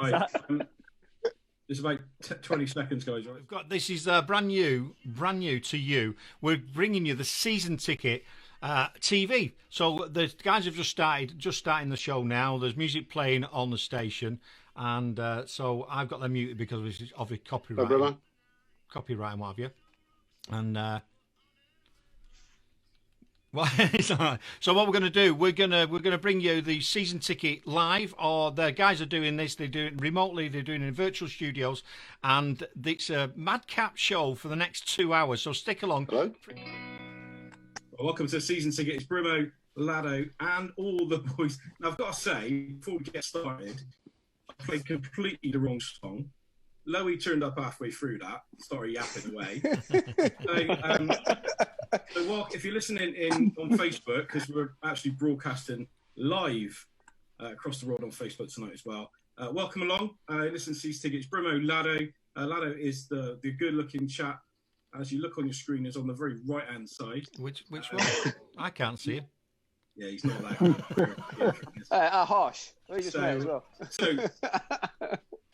Right. It's about 20 seconds, guys. Right? We've got this is brand new to you. We're bringing you the season ticket TV. So the guys have just starting the show now. There's music playing on the station, and so I've got them muted because of the copyright, and what have you. And well, it's all right. So what we're going to do, we're going to bring you the season ticket live, or the guys are doing this. They do it remotely. They're doing it in virtual studios, and it's a madcap show for the next 2 hours. So stick along. Hello. Well, welcome to the season ticket. It's Brimo, Lado, and all the boys. Now I've got to say, before we get started, I played completely the wrong song. Loey turned up halfway through that, started yapping away. So if you're listening in on Facebook, because we're actually broadcasting live across the world on Facebook tonight as well. Welcome along. Listen to these tickets. Brimo, Lado. Lado is the good-looking chap. As you look on your screen, is on the very right-hand side. Which one? I can't see him. Yeah, he's not that. Harsh. We just met as well.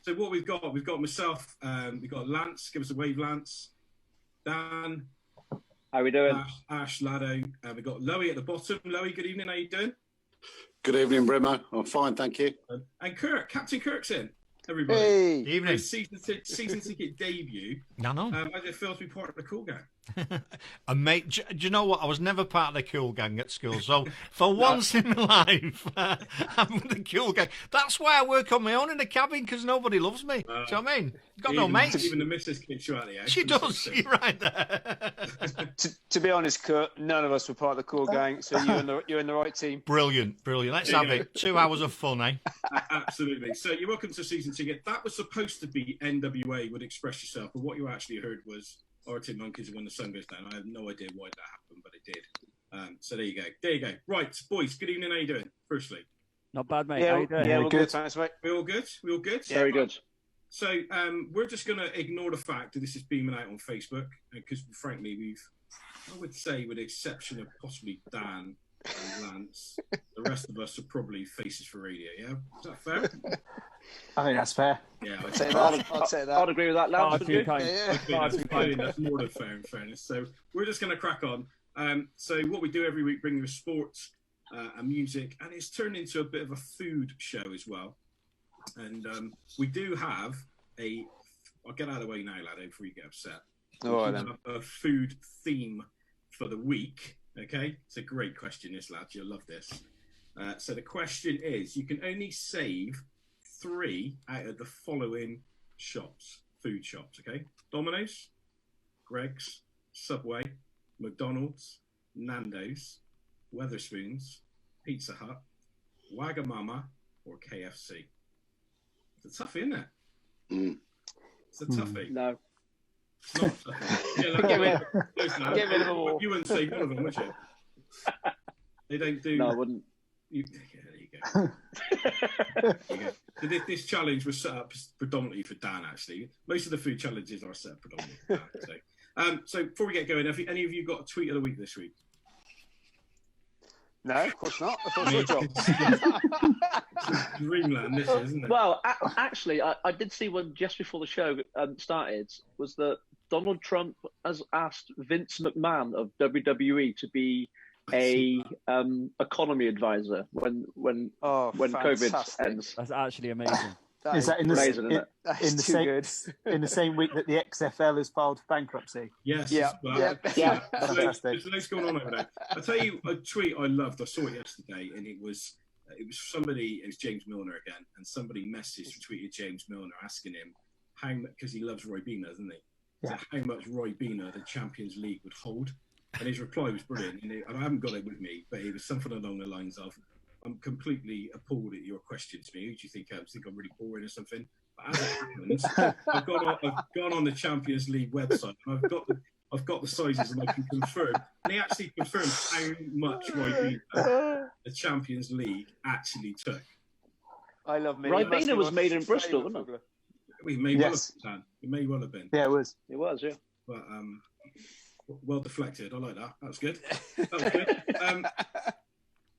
So what we've got myself. We've got Lance. Give us a wave, Lance. Dan. How we doing? Ash, Lado. We've got Loey at the bottom. Loey, good evening. How you doing? Good evening, Brimo. I'm fine, thank you. And Kirk, Captain Kirk's in. Everybody. Hey. Evening. Season ticket debut. No. How did it feel to be part of the cool gang? And mate, do you know what? I was never part of the cool gang at school. So for once in my life, I'm with the cool gang. That's why I work on my own in the cabin, because nobody loves me. Do you know what I mean? Got no mates. Even the missus kicks you out of the house. She does. You're right there. To be honest, Kurt, none of us were part of the cool gang, so you're in the right team. Brilliant. Let's have it. 2 hours of fun, eh? Absolutely. So you're welcome to season ticket. That was supposed to be NWA would express yourself, but what you actually heard was Arctic Monkeys When the Sun Goes Down. I have no idea why that happened, but it did. So there you go. Right, boys. Good evening. How you doing? Firstly, not bad, mate. Yeah, How you doing? Yeah, we're good. Thanks, mate. We all good? Yeah, very good. So we're just going to ignore the fact that this is beaming out on Facebook, because frankly, I would say, with the exception of possibly Dan and Lance, the rest of us are probably faces for radio. Yeah, is that fair? I think that's fair. Yeah, I'd say that. I'd agree with that, Lance. That's more than fair, in fairness. So we're just going to crack on. So what we do every week, bring you sports and music, and it's turned into a bit of a food show as well. And we do have I'll get out of the way now, Lado, before you get upset. All right, then. A food theme for the week. Okay, it's a great question, this, lads. You'll love this. So the question is, you can only save 3 out of the following food shops. Okay, Domino's, Greg's, Subway, McDonald's, Nando's, Weatherspoons, Pizza Hut, Wagamama, or KFC. It's a toughie, isn't it? Mm. It's a toughie. No. It's not a toughie. Give it a ball. You wouldn't say one of them, would you? They don't do. No, I wouldn't. Yeah, there you go. So this challenge was set up predominantly for Dan, actually. Most of the food challenges are set up predominantly for Dan. So before we get going, have any of you got a tweet of the week this week? No, of course not. Of course not. Dreamland, this is, isn't it? Well, actually, I did see one just before the show started, was that Donald Trump has asked Vince McMahon of WWE to be a economy advisor when COVID ends. That's actually amazing. Is that in the same week that the XFL has filed for bankruptcy? Yes. Yeah. Fantastic. So what's going on over there? I'll tell you a tweet I loved. I saw it yesterday, and it was somebody. It was James Milner again, and somebody tweeted James Milner asking him how, because he loves Roy Beaner, doesn't he? Yeah. How much Roy Beaner the Champions League would hold, and his reply was brilliant. And I haven't got it with me, but it was something along the lines of, "I'm completely appalled at your question to me. Who do you think I am? Think I'm really boring or something?" But as it happens, I've gone on the Champions League website, and I've got the sizes, and I can confirm. And he actually confirmed how much Roy Beaner the Champions League actually took. I love me. Roy Beaner was made in Bristol, wasn't it? He may well have been. Yeah, it was. It was, yeah. But well deflected. I like that. That was good.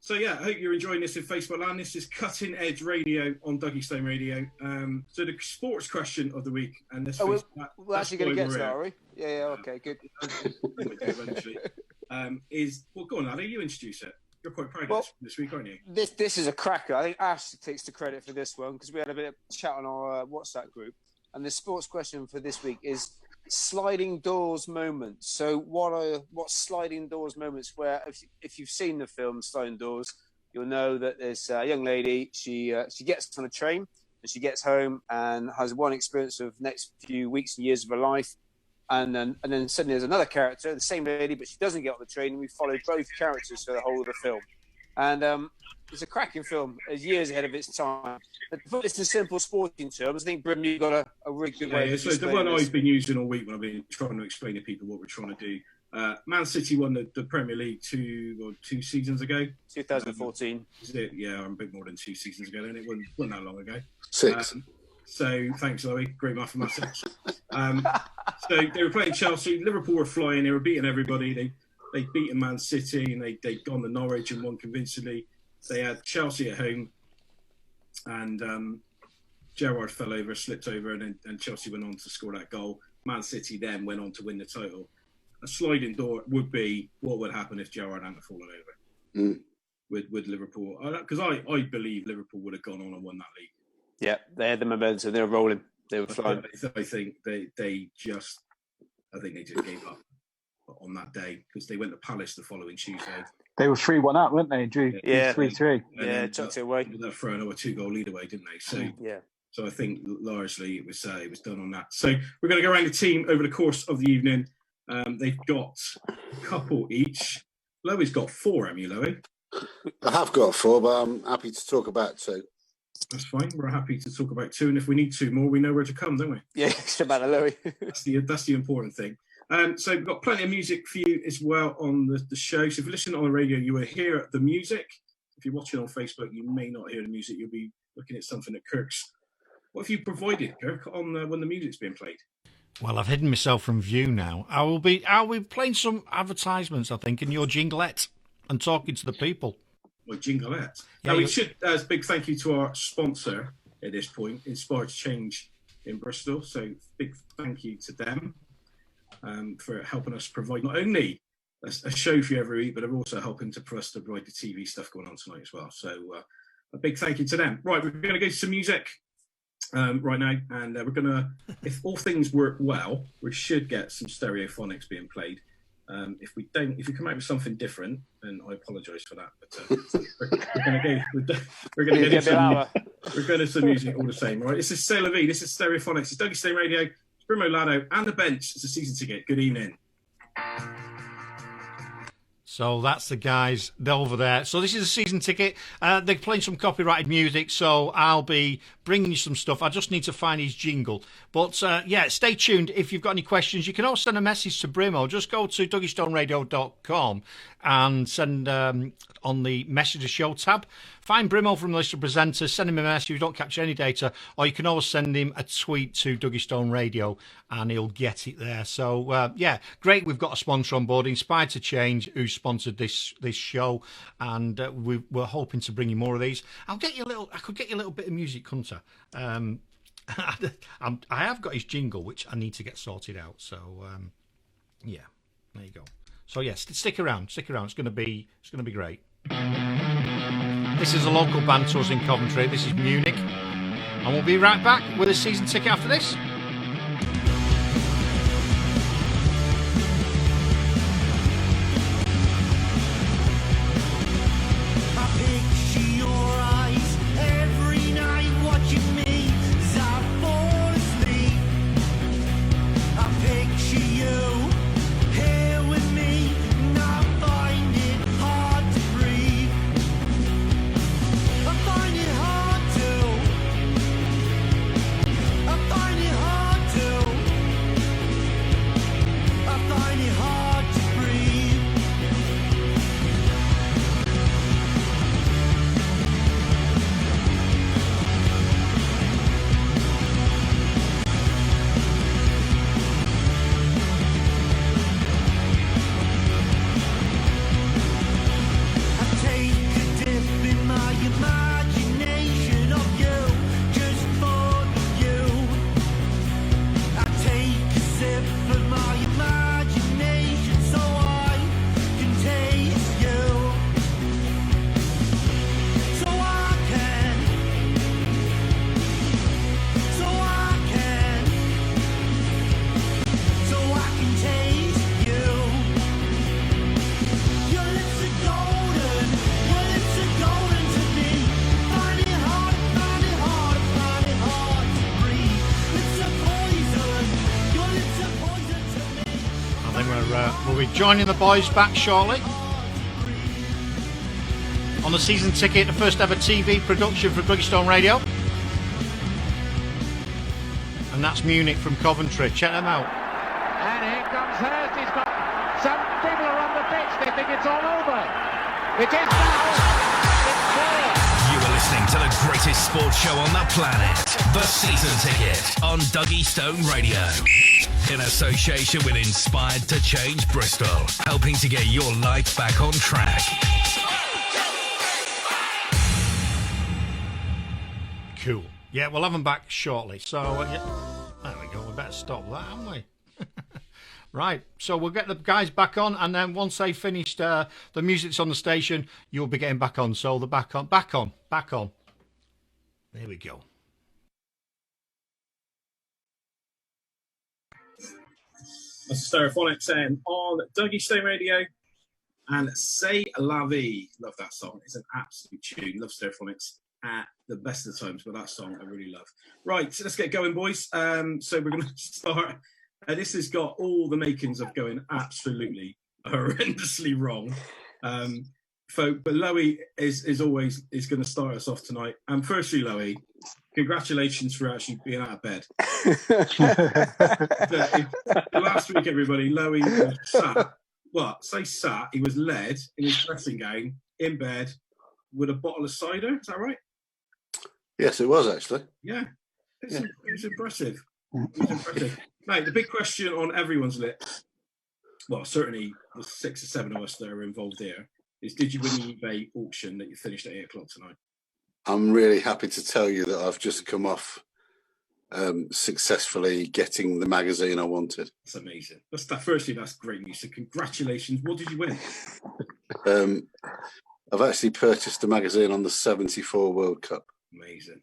So yeah, I hope you're enjoying this in Facebook land. This is Cutting Edge Radio on Duggystone Radio. So the sports question of the week, and this we're actually going to get to that, are we? Yeah, okay, good. Eventually, is go on, Ali, you introduce it. You're quite proud of this week, aren't you? This is a cracker. I think Ash takes the credit for this one because we had a bit of chat on our WhatsApp group, and the sports question for this week is sliding doors moments. So what sliding doors moments where if you've seen the film Sliding Doors, you'll know that there's a young lady, she gets on a train and she gets home and has one experience of the next few weeks and years of her life, and then suddenly there's another character, the same lady, but she doesn't get on the train, and we follow both characters for the whole of the film. And it's a cracking film, years ahead of its time. But to put this in simple sporting terms, I think, Brim, you've got a really good way of so the one I've been using all week when I've been trying to explain to people what we're trying to do. Man City won the Premier League two seasons ago. 2014. Yeah, a bit more than 2 seasons ago, and it wasn't that long ago. 6. So thanks, Chloe. Great mathematics. So they were playing Chelsea. Liverpool were flying. They were beating everybody. They'd beaten Man City, and they'd gone to Norwich and won convincingly. They had Chelsea at home, and Gerrard fell over, slipped over, and Chelsea went on to score that goal. Man City then went on to win the title. A sliding door would be what would happen if Gerrard hadn't fallen over with Liverpool. Because I believe Liverpool would have gone on and won that league. Yeah, they had the momentum. They were rolling. They were flying. I think they just gave up on that day because they went to Palace the following Tuesday. They were 3-1 up, weren't they? Drew 3-3. Yeah, tucked it away. They're throwing a 2-goal lead away, didn't they? So yeah. So I think largely it was done on that. So we're going to go around the team over the course of the evening. They've got a couple each. Loey's got 4, haven't you, Loey? I have got 4, but I'm happy to talk about 2. That's fine. We're happy to talk about 2, and if we need 2 more, we know where to come, don't we? Yeah, it's about Loey. That's the important thing. So we've got plenty of music for you as well on the show. So if you listen on the radio, you will hear the music. If you're watching on Facebook, you may not hear the music. You'll be looking at something that Kirk's. What have you provided, Kirk, on when the music's being played? Well, I've hidden myself from view now. I'll be playing some advertisements, I think, in your jinglette and talking to the people. Well, jinglette. Yeah, now, we should, as big thank you to our sponsor at this point, Inspired Change in Bristol. So big thank you to them for helping us provide not only a show for you every week, but they're also helping for us to provide the TV stuff going on tonight as well. So a big thank you to them. Right, we're going to go to some music right now, and we're going to, if all things work well, we should get some stereophonics being played. If we come out with something different, then I apologise for that. But we're going to get some music all the same. All right, this is C'est La Vie. This is Stereophonics. It's Duggystone Radio. It's Brimo Lado and the bench. It's a season ticket. Good evening. So that's the guys over there. So this is a season ticket. They're playing some copyrighted music, so I'll be bringing you some stuff. I just need to find his jingle. But yeah, stay tuned. If you've got any questions, you can also send a message to Brimo. Just go to duggystoneradio.com and send on the Message the Show tab. Find Brimo from the list of presenters, send him a message if you don't capture any data, or you can always send him a tweet to Duggystone Radio and he'll get it there. So, yeah, great. We've got a sponsor on board, Inspired to Change, who sponsored this show, and we're hoping to bring you more of these. I could get you a little bit of music, Hunter. I have got his jingle, which I need to get sorted out. So, yeah, there you go. So, yes, stick around. It's going to be great. This is a local band to us in Coventry. This is Munich. And we'll be right back with a season ticket after this. I find it hard We'll be joining the boys back shortly. On the season ticket, the first ever TV production for Duggystone Radio. And that's Munich from Coventry. Check them out. And here comes Hurst. He's got some people are on the pitch. They think it's all over. It is now. You are listening to the greatest sports show on the planet. The Season Ticket on Duggystone Radio. In association with Inspired to Change Bristol. Helping to get your life back on track. Cool. Yeah, we'll have them back shortly. So, there we go. We better stop that, haven't we? Right. So we'll get the guys back on, and then once they've finished the music's on the station, you'll be getting back on. So the back on. There we go. That's Stereophonics on Duggystone Radio and C'est La Vie. Love that song. It's an absolute tune. Love Stereophonics at the best of the times, but that song I really love. Right, so let's get going, boys. So we're going to start. This has got all the makings of going absolutely horrendously wrong. But Loey is always going to start us off tonight. And firstly, Loey, congratulations for actually being out of bed. Last week, everybody, Loey was sat. What? Say sat. He was led in his dressing gown in bed with a bottle of cider. Is that right? Yes, it was actually. Yeah, it was impressive. It was impressive. Now, the big question on everyone's lips, well, certainly the 6 or 7 of us that are involved here, is did you win the eBay auction that you finished at 8 o'clock tonight? I'm really happy to tell you that I've just come off successfully getting the magazine I wanted. That's amazing. Firstly, that's great news. So congratulations. What did you win? I've actually purchased the magazine on the 74 World Cup. Amazing.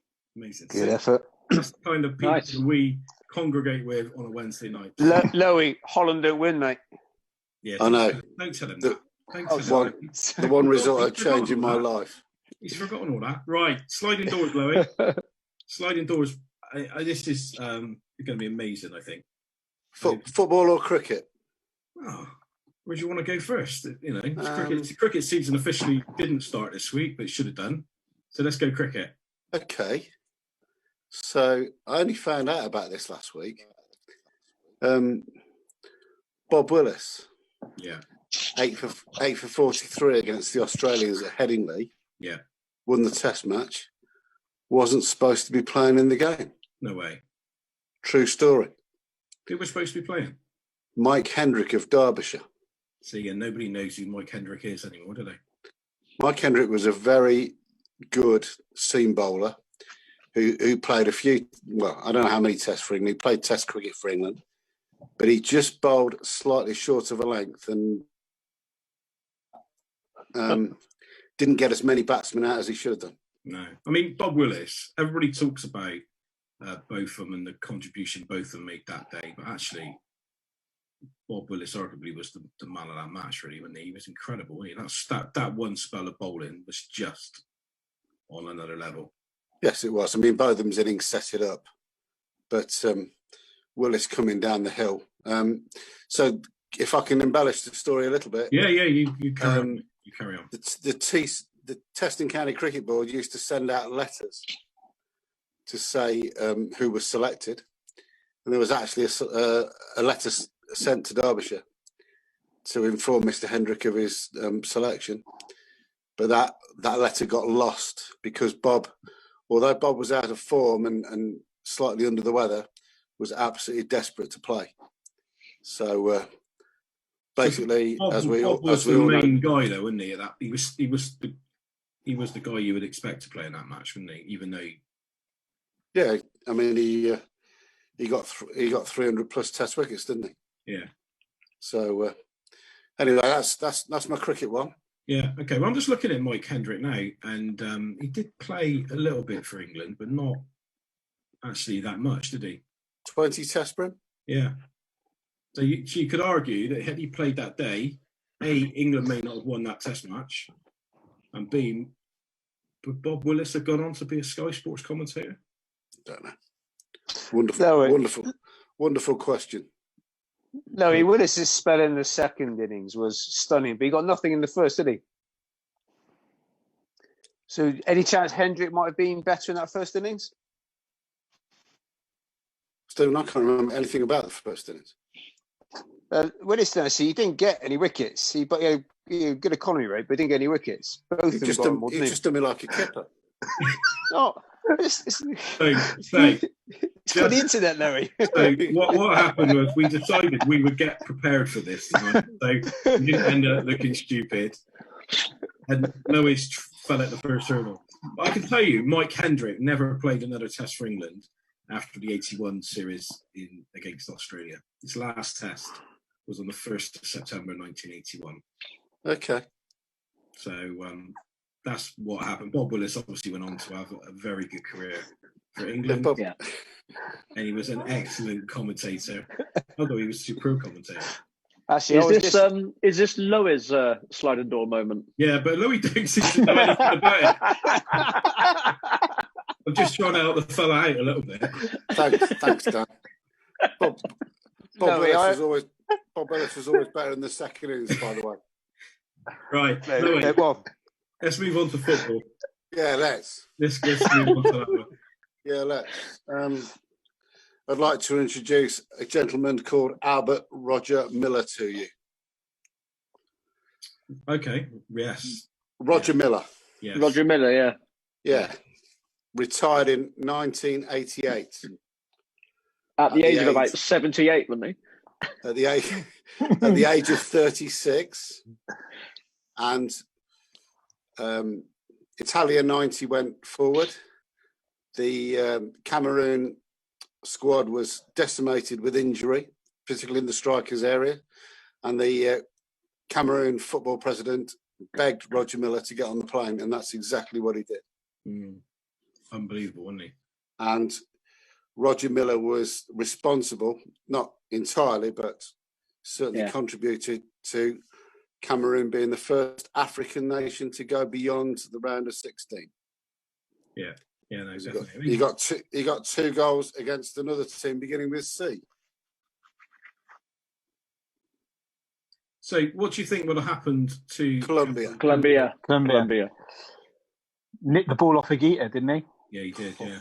Good effort. That's the kind of people we congregate with on a Wednesday night. Loey, Holland don't win, mate. Yeah, I know. Don't tell him that. The one result that changed in my life. He's forgotten all that. Right, sliding doors, Loey. Sliding doors. This is going to be amazing, I think. Football or cricket? Oh, where do you want to go first? You know, cricket season officially didn't start this week, but it should have done. So let's go cricket. Okay. So I only found out about this last week. Bob Willis. Yeah. 8 for 43 against the Australians at Headingley. Yeah. Won the test match. Wasn't supposed to be playing in the game. No way. True story. Who was supposed to be playing? Mike Hendrick of Derbyshire. See, and nobody knows who Mike Hendrick is anymore, do they? Mike Hendrick was a very good seam bowler who played a few, well, I don't know how many tests for England. He played test cricket for England, but he just bowled slightly short of a length and didn't get as many batsmen out as he should have done. No. I mean, Bob Willis, everybody talks about both of them and the contribution both of them made that day, but actually Bob Willis arguably was the man of that match, really, wasn't he? He was incredible. That one spell of bowling was just on another level. Yes, it was. I mean, both of them's innings set it up, but Willis coming down the hill. So if I can embellish the story a little bit. Yeah, you carry on. You carry on. The Teston County Cricket Board used to send out letters to say who was selected. And there was actually a letter sent to Derbyshire to inform Mr. Hendrick of his selection. But that letter got lost because although Bob was out of form and slightly under the weather, was absolutely desperate to play. So basically, Bob was the main guy, though, wasn't he? At that, he was the guy you would expect to play in that match, wouldn't he? Even though, yeah, I mean he got 300 plus Test wickets, didn't he? Yeah. So anyway, that's my cricket one. Yeah. Okay. Well, I'm just looking at Mike Hendrick now, and he did play a little bit for England, but not actually that much, did he? 20 Test for him. Yeah. So you could argue that had he played that day, A, England may not have won that Test match, and B, would Bob Willis have gone on to be a Sky Sports commentator? Don't know. Wonderful question. No, Willis's spell in the second innings was stunning, but he got nothing in the first, did he? So, any chance Hendrick might have been better in that first innings? Stephen, I can't remember anything about the first innings. Willis, he didn't get any wickets. He had a good economy rate, but he didn't get any wickets. Both He of them just got done, more, he didn't just done me like a kipper. No, it's got the internet, Larry. So what happened was we decided we would get prepared for this tonight. So we didn't end up looking stupid. And Lewis fell at the first hurdle. But I can tell you, Mike Hendrick never played another test for England after the 81 series against Australia. His last test was on the 1st of September 1981. Okay. So that's what happened. Bob Willis obviously went on to have a very good career for England. Yeah. And he was an excellent commentator, although he was a superb commentator. Actually, is this Lowe's sliding door moment? Yeah, but Louis don't seem to know anything about it. I'm just trying to help the fella out a little bit. Thanks, Dan. Bob Willis was always better in the second innings, by the way. Right, Louis, let's move on to football. Yeah, let's move on to that one. Yeah, let's. I'd like to introduce a gentleman called Albert Roger Miller to you. Okay, yes. Roger Miller. Yes. Roger Miller, yeah. Yeah. Retired in 1988. At the age of about 78, wasn't he? At the age of 36. And Italia 90 went forward. The Cameroon squad was decimated with injury, particularly in the strikers area. And the Cameroon football president begged Roger Miller to get on the plane, and that's exactly what he did. Unbelievable, wasn't he? And Roger Miller was responsible, not entirely, but certainly contributed to Cameroon being the first African nation to go beyond the round of 16. Yeah, no, definitely. He got two goals against another team beginning with C. So, what do you think would have happened to Colombia? Nicked the ball off Higuita, didn't he? Yeah, he did. Yeah.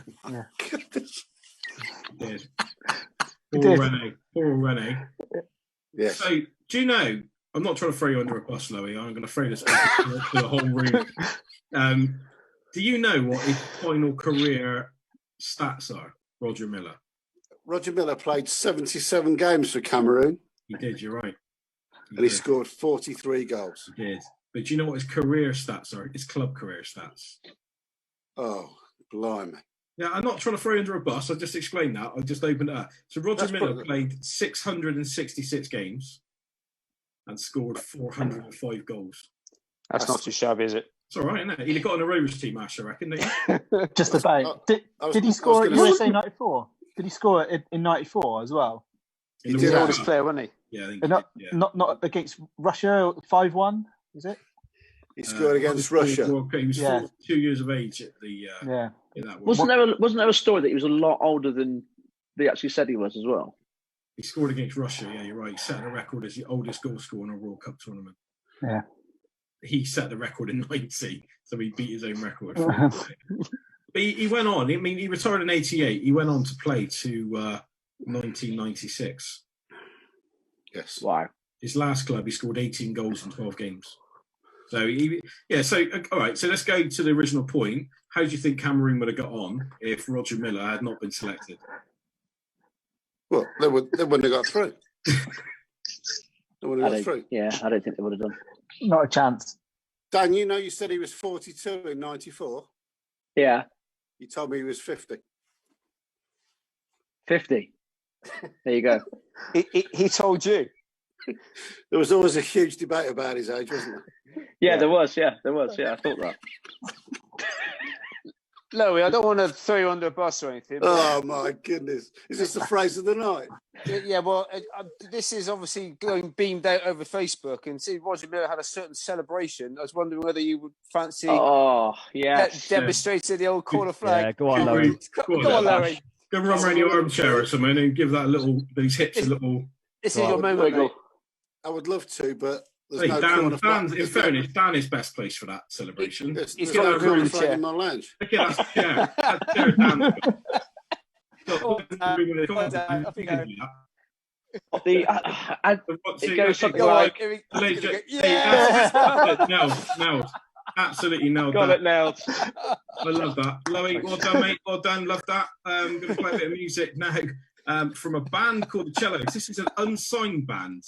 He did. Poor Rene. Yes. So, do you know? I'm not trying to throw you under a bus, Louis. I'm going to throw this to the whole room. Do you know what his final career stats are, Roger Miller? Roger Miller played 77 games for Cameroon. He did, you're right. He scored 43 goals. He did. But do you know what his career stats are? His club career stats. Oh, blimey. Yeah, I'm not trying to throw you under a bus. I just explained that. I just opened it up. So Roger Miller played 666 games and scored 405 goals. That's not too shabby, is it? It's all right, isn't it? He'd have got on a Rovers team, Ash, I reckon. Just about. Did he score at USA 94? Did he score in 94 as well? He did. The oldest player, wasn't he? Yeah, I think not against Russia, 5-1, is it? He scored against Russia. He was 42 years of age at the in that one. Wasn't there a story that he was a lot older than they actually said he was as well? He scored against Russia, yeah, you're right. He set the record as the oldest goal scorer in a World Cup tournament. Yeah. He set the record in 90, so he beat his own record. But he went on. I mean, he retired in 88. He went on to play to 1996. Yes. Wow. His last club, he scored 18 goals in 12 games. So, all right, so let's go to the original point. How do you think Cameroon would have got on if Roger Miller had not been selected? Well, they wouldn't have got through. Yeah, I don't think they would have done. Not a chance. Dan, you said he was 42 in 94. Yeah. You told me he was 50. 50. There you go. He told you. There was always a huge debate about his age, wasn't there? Yeah, there was. Yeah, I thought that. Louis, I don't want to throw you under a bus or anything. Oh, my goodness. Is this the phrase of the night? Yeah, well, this is obviously going beamed out over Facebook, and see Roger Miller had a certain celebration. I was wondering whether you would fancy demonstrating the old corner flag. Yeah, go on, Larry. Go on, Larry. Go run around your armchair or something and give that those hips a little This is your moment, mate. I would love to, but there's Hey, no Dan, in fairness, Dan is best placed for that celebration. He's got got a room flag in my lounge. Look at that chair. That chair Dan's got. It goes something like... No. Absolutely nailed Got that. it nailed. I love that. Loey, well done, mate. Well done. Love that. I'm going to play a bit of music now from a band called the Cellos. This is an unsigned band,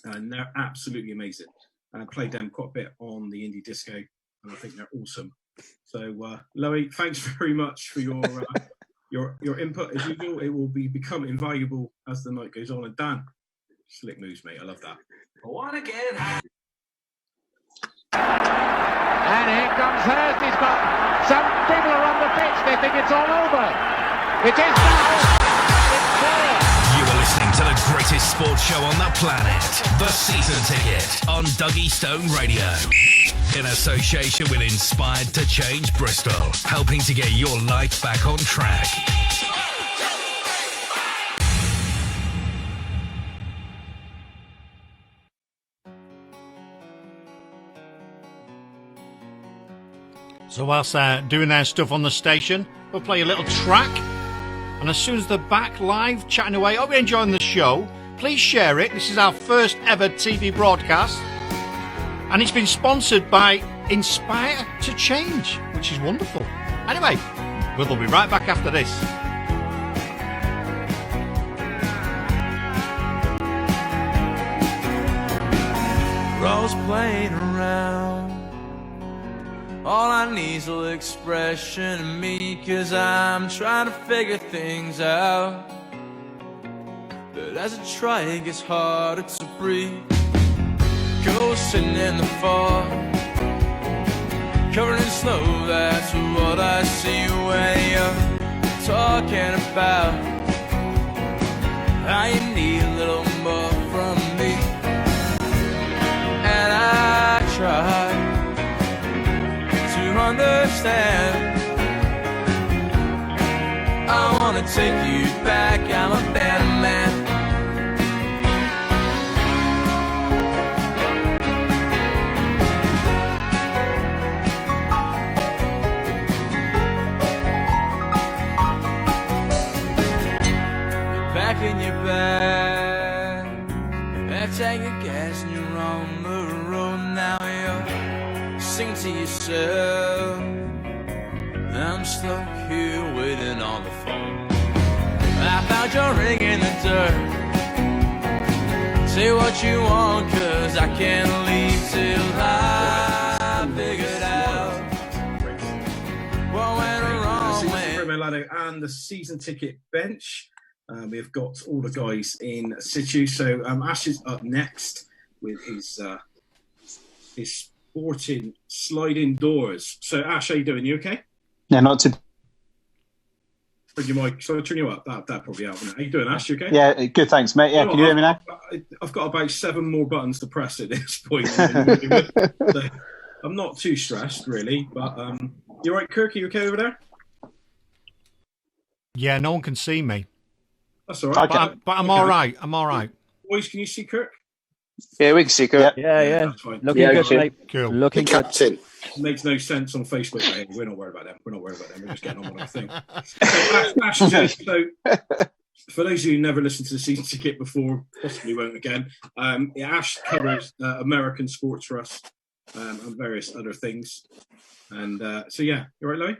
and they're absolutely amazing. I played them quite a bit on the indie disco, and I think they're awesome. So, Loey, thanks very much for your input. As usual, it will become invaluable as the night goes on. And Dan, slick moves, mate. I love that. I want to get high. And here comes Hurst. He's got some people are on the pitch. They think it's all over. It is now. It's clear. You are listening to the greatest sports show on the planet, The Season Ticket on Duggystone Radio. In association with Inspired to Change Bristol, helping to get your life back on track. So whilst they're doing their stuff on the station, we'll play a little track. And as soon as they're back live, chatting away, hope you're enjoying the show. Please share it. This is our first ever TV broadcast. And it's been sponsored by Inspire to Change, which is wonderful. Anyway, we'll be right back after this. We're always playing around. All I need's a little expression in me, 'cause I'm trying to figure things out. But as I try, it gets harder to breathe. Ghosting in the fog, covered in snow, that's what I see when you're talking about how you need a little more from me. And I try understand. I wanna take you back, I'm a better man. Back in your bag, back take your gas and you're on the road now. You're sing to yourself, I'm stuck here waiting on the phone. I found your ring in the dirt. Say what you want, 'cause I can't leave till I figured out what went wrong. And the season ticket bench. We've got all the guys in situ. So Ash is up next with his sporting sliding doors. So Ash, how you doing? You okay? Yeah, not too. Bring your mic. So I'll turn you up. That probably help. How you doing, Ash? You okay? Yeah, good. Thanks, mate. Yeah, can you hear me now? I've got about 7 more buttons to press at this point. So I'm not too stressed, really. But you all right, Kirk? Are you okay over there? Yeah, no one can see me. That's all right. Okay. But I'm all right. I'm all right. Boys, can you see Kirk? Yeah, we can see Kirk. Yeah. Looking good, mate. Cool. Looking good. Captain. Makes no sense on Facebook. Right? We're not worried about them. We're just getting on with our thing. So, for those of you who never listened to the season ticket before, possibly won't again, Ash covers American sports for us and various other things. And so, yeah, you all right, Louis?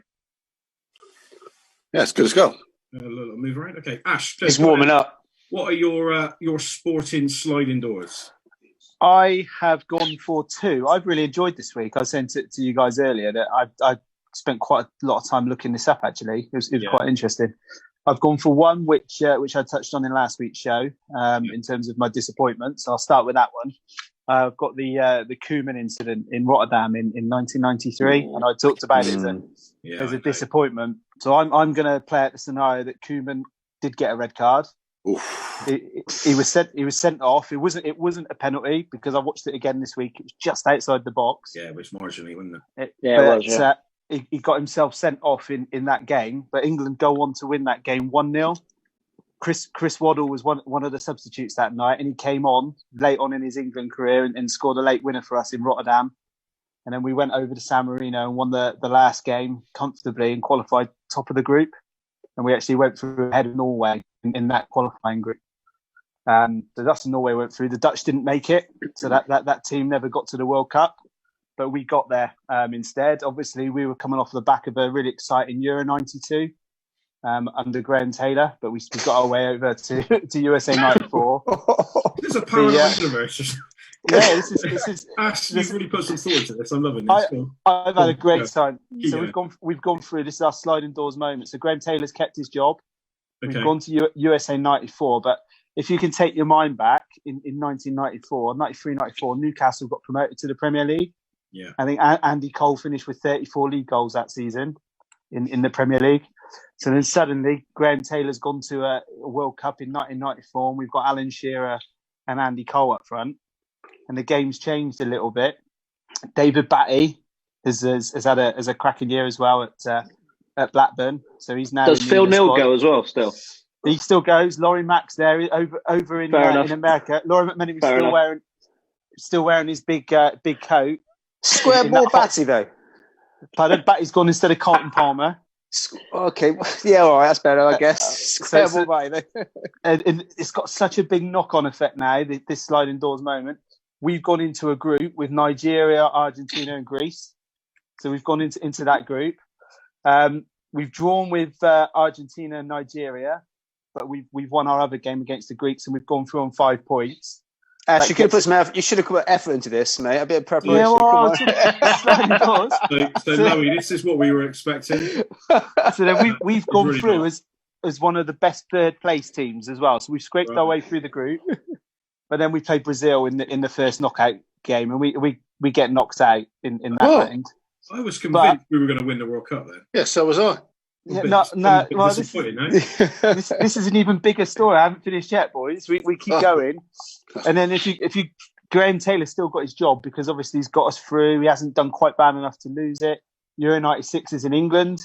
Yeah, it's good as go. A little move around. Okay, Ash. He's warming up. What are your sporting sliding doors? I have gone for 2. I've really enjoyed this week. I sent it to you guys earlier that I spent quite a lot of time looking this up, actually. It was quite interesting. I've gone for one, which I touched on in last week's show in terms of my disappointments. So I'll start with that one. I've got the Koeman incident in Rotterdam in 1993, and I talked about it as a disappointment. So I'm going to play out the scenario that Koeman did get a red card. He was sent off. It wasn't a penalty because I watched it again this week. It was just outside the box. Yeah, it was marginally, wasn't it? It was. He got himself sent off in that game, but England go on to win that game 1-0. Chris Waddle was one of the substitutes that night, and he came on late on in his England career and scored a late winner for us in Rotterdam. And then we went over to San Marino and won the last game comfortably and qualified top of the group. And we actually went through ahead of Norway in that qualifying group. The Dutch and Norway went through. The Dutch didn't make it, so that team never got to the World Cup. But we got there instead. Obviously, we were coming off the back of a really exciting Euro 92 under Graham Taylor, but we got our way over to USA 94. There's a parallel universe. Yeah, this is. Ash, you've really put some thought into this. I'm loving this. I've had a great time. So we've gone through. This is our sliding doors moment. So Graham Taylor's kept his job. Okay. We've gone to USA 94, but if you can take your mind back in 1994, 93, 94, Newcastle got promoted to the Premier League. Yeah, I think Andy Cole finished with 34 league goals that season in the Premier League. So then suddenly Graham Taylor's gone to a World Cup in 1994, and we've got Alan Shearer and Andy Cole up front. And the game's changed a little bit. David Batty has had a cracking year as well at Blackburn. So he's now. Does Phil Neal go as well? Still, he still goes. Laurie Mack's there over in America. Laurie McMenamin's still wearing his big coat. Square ball Batty though. Pardon, Batty's gone instead of Carlton Palmer. Okay, yeah, all right, that's better, I guess. Square ball Batty. And it's got such a big knock-on effect now. This sliding doors moment. We've gone into a group with Nigeria, Argentina, and Greece. So we've gone into that group. We've drawn with Argentina and Nigeria, but we've won our other game against the Greeks, and we've gone through on 5 points. Ash, you could have put some effort. You should have put effort into this, mate. A bit of preparation. Yeah, well, so Louie, this is what we were expecting. So then we've gone really through as one of the best third place teams as well. So we've scraped our way through the group. But then we played Brazil in the first knockout game, and we get knocked out in that round. I was convinced we were going to win the World Cup then. Yeah, so was I. Yeah, no. Well, this is an even bigger story. I haven't finished yet, boys. We keep going, and then if you Graham Taylor's still got his job because obviously he's got us through. He hasn't done quite bad enough to lose it. Euro 96 is in England.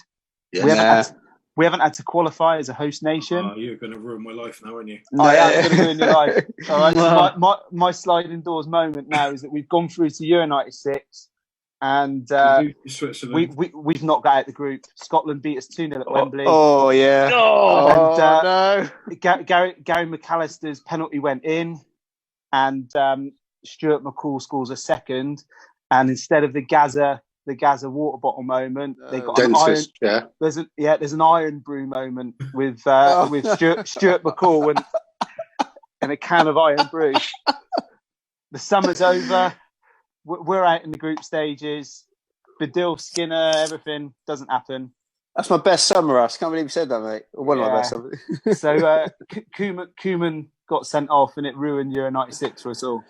Yes. We haven't had to qualify as a host nation. Oh, you're going to ruin my life now, aren't you? I am going to ruin your life. All right. So my sliding doors moment now is that we've gone through to Euro 96 and we've not got out the group. Scotland beat us 2-0 at Wembley. Oh, yeah. No. Gary McAllister's penalty went in and Stuart McCall scores a second. And instead of the Gaza water bottle moment, they got dentist, an iron. Yeah. There's an iron brew moment with Stuart McCall and a can of iron brew. The summer's over. We're out in the group stages. Badil, Skinner, everything doesn't happen. That's my best summer, Ash. Can't believe you said that, mate. One of my best summer. So Koeman got sent off, and it ruined Euro 96 for us all.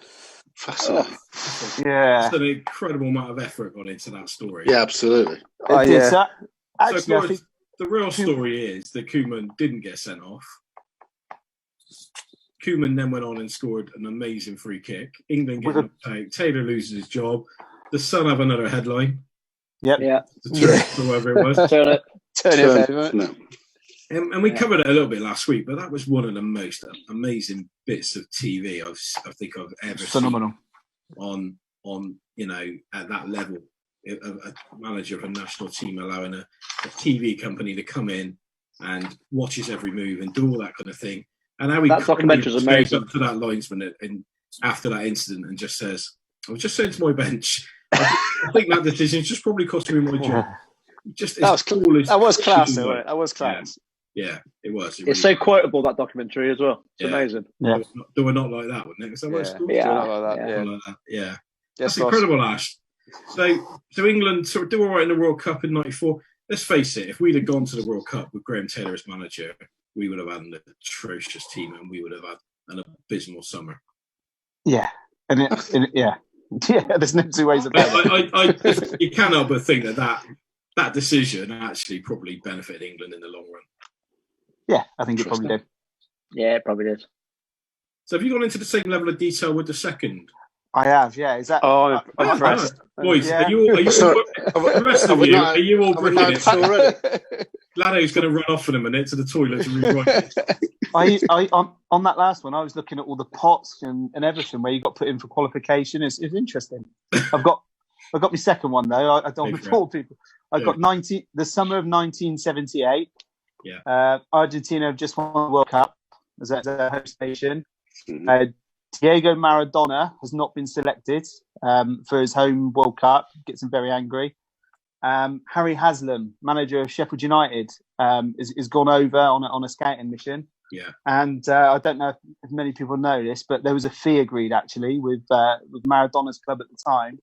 Yeah, it's an incredible amount of effort gone into that story. Yeah, absolutely. The real story is that Koeman didn't get sent off. Koeman then went on and scored an amazing free kick. England get knocked out. Taylor loses his job. The Sun have another headline. Yep. Yeah. Or whatever it was. Turn it. No. And we covered it a little bit last week, but that was one of the most amazing bits of TV I think I've ever phenomenal seen on at that level. A manager of a national team allowing a TV company to come in and watches every move and do all that kind of thing. And how that documentary is amazing. Up to that linesman after that incident and just says, "I was just saying to my bench, I think that decision just probably cost me my job." That was class, though. That was class. Yeah, it was. It's so quotable, that documentary as well. It's amazing. Yeah. Do we not like that, wouldn't it? Yeah. That's incredible, Ash. So England sort of do all right in the World Cup in '94. Let's face it, if we'd have gone to the World Cup with Graham Taylor as manager, we would have had an atrocious team and we would have had an abysmal summer. Yeah. There's no two ways about it. You cannot but think that decision actually probably benefited England in the long run. Yeah, I think it probably did. Yeah, it probably did. So have you gone into the same level of detail with the second? I have, yeah. Is that? I'm impressed. Boys, are you all bricking it? already? Lado's going to run off in a minute to the toilet to rewrite it. On that last one, I was looking at all the pots and everything where you got put in for qualification. It's interesting. I've got my second one though. I don't want to bore people. I've got the summer of 1978. Yeah. Argentina have just won the World Cup as a host nation. Diego Maradona has not been selected for his home World Cup. Gets him very angry. Harry Haslam, manager of Sheffield United, is gone over on a scouting mission. Yeah. And I don't know if many people know this, but there was a fee agreed actually with Maradona's club at the time,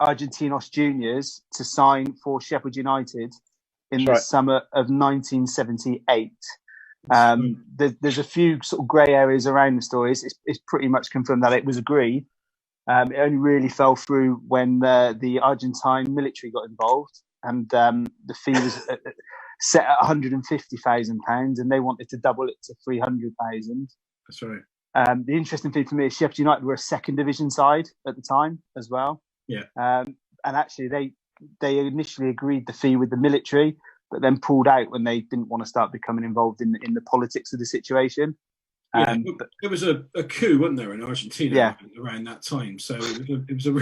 Argentinos Juniors, to sign for Sheffield United in the summer of 1978. There's a few sort of grey areas around the stories. It's pretty much confirmed that it was agreed. It only really fell through when the Argentine military got involved, and the fee was set at £150,000, and they wanted to double it to £300,000. That's right. The interesting thing for me is Sheffield United were a second division side at the time as well. Yeah. And actually, they initially agreed the fee with the military, but then pulled out when they didn't want to start becoming involved in the politics of the situation. Yeah, there was a coup, wasn't there, in Argentina around that time? So it was a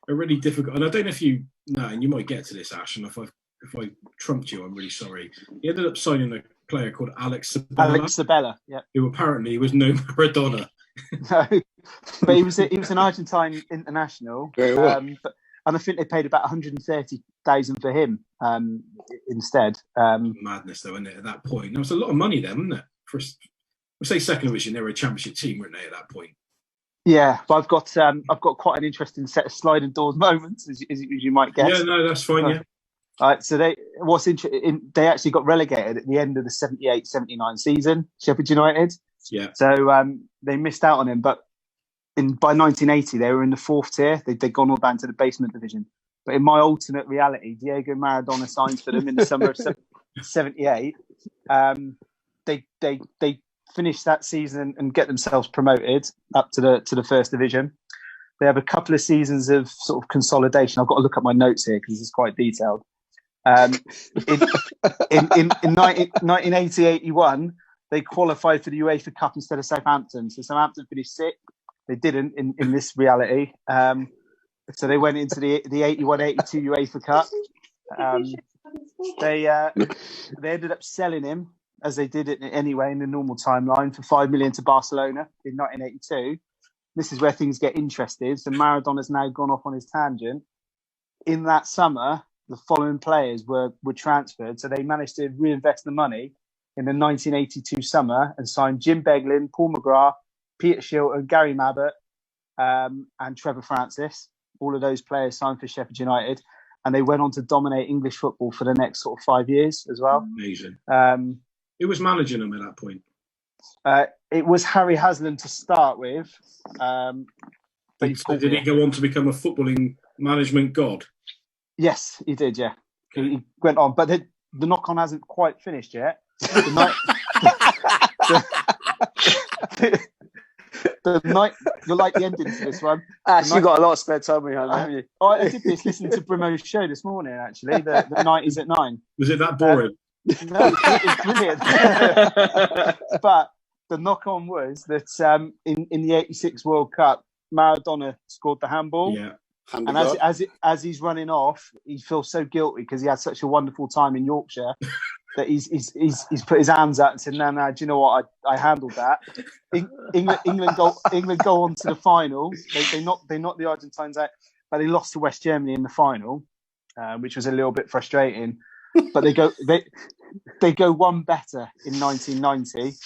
really difficult. And I don't know if you know, and you might get to this, Ash, and if I trumped you, I'm really sorry. He ended up signing a player called Alex Sabella. Yeah. Who apparently was no Maradona. No, but he was an Argentine international. And I think they paid about 130,000 for him instead. Madness, though, isn't it? At that point, there was a lot of money then, wasn't it? We'll say second division. They were a championship team, weren't they, at that point? Yeah, but I've got quite an interesting set of sliding doors moments, as you might guess. Yeah, no, that's fine. Yeah. All right, so they actually got relegated at the end of the 78-79 season, Sheffield United. Yeah. So they missed out on him, but by 1980 they were in the fourth tier. They'd gone all down to the basement division. But in my alternate reality, Diego Maradona signed for them in the summer of 78. They finish that season and get themselves promoted up to the first division. They have a couple of seasons of sort of consolidation. I've got to look at my notes here because it's quite detailed. In 1980-81, they qualified for the UEFA Cup instead of Southampton. So Southampton finished sixth. They didn't in this reality. So they went into the 81-82 UEFA Cup. They ended up selling him, as they did it anyway in the normal timeline, for $5 million to Barcelona in 1982. This is where things get interesting. So Maradona's now gone off on his tangent. In that summer, the following players were transferred. So they managed to reinvest the money in the 1982 summer and signed Jim Beglin, Paul McGrath, Peter Shilton, Gary Mabbott, and Trevor Francis. All of those players signed for Sheffield United. And they went on to dominate English football for the next sort of 5 years as well. Amazing. Who was managing them at that point? It was Harry Haslam to start with. But did he go on to become a footballing management god? Yes, he did, yeah. Okay. He went on. But the knock-on hasn't quite finished yet. The night, you'll like the ending to this one. Ash, you've got a lot of spare time behind, haven't you? I did this listening to Brimo's show this morning, actually, the 90s at 9. Was it that boring? No, it was brilliant. But the knock-on was that in the 86 World Cup, Maradona scored the handball. Yeah. And as he's running off, he feels so guilty because he had such a wonderful time in Yorkshire that he's put his hands out and said, "No, do you know what? I handled that." England go on to the final. They knock the Argentines out, but they lost to West Germany in the final, which was a little bit frustrating. But they go one better in 1990,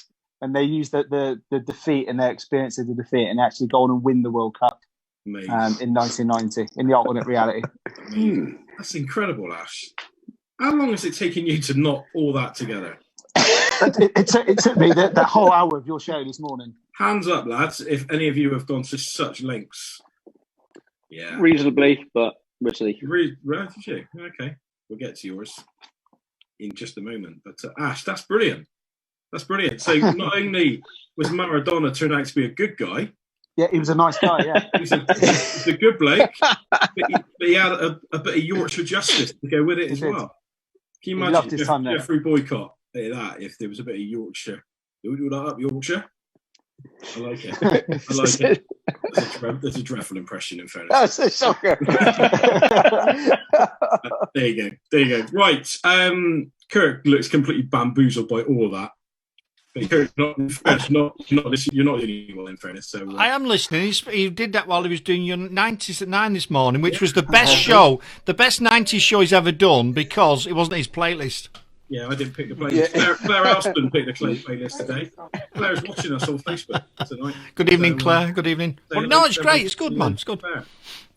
and they use the defeat and their experience of the defeat and actually go on and win the World Cup. In 1990 in the alternate reality. That's incredible, Ash. How long has it taken you to knot all that together? It took me that whole hour of your show this morning. Hands up, lads, if any of you have gone to such lengths. Yeah. Reasonably, but we'll see. Okay. We'll get to yours in just a moment. But Ash, that's brilliant. That's brilliant. So not only was Maradona turned out to be a good guy, yeah, he was a nice guy, yeah. He's a good bloke, but he had a bit of Yorkshire justice to go with it as well. Can you imagine Jeffrey Boycott that if there was a bit of Yorkshire. Do that up, Yorkshire? I like it. I like it. There's a dreadful impression, in fairness. That's a shocker. There you go. Right. Kirk looks completely bamboozled by all of that. But Kirk, you're not listening. You're not the only one, in fairness. So I am listening. He did that while he was doing your 90s at 9 this morning, which was the best show, the best 90s show he's ever done, because it wasn't his playlist. Yeah, I didn't pick the playlist. Yeah. Claire Alston picked the playlist today. Claire's watching us on Facebook tonight. Good evening, Claire. Good evening. Well, no, it's great. It's good, man. It's good. Claire.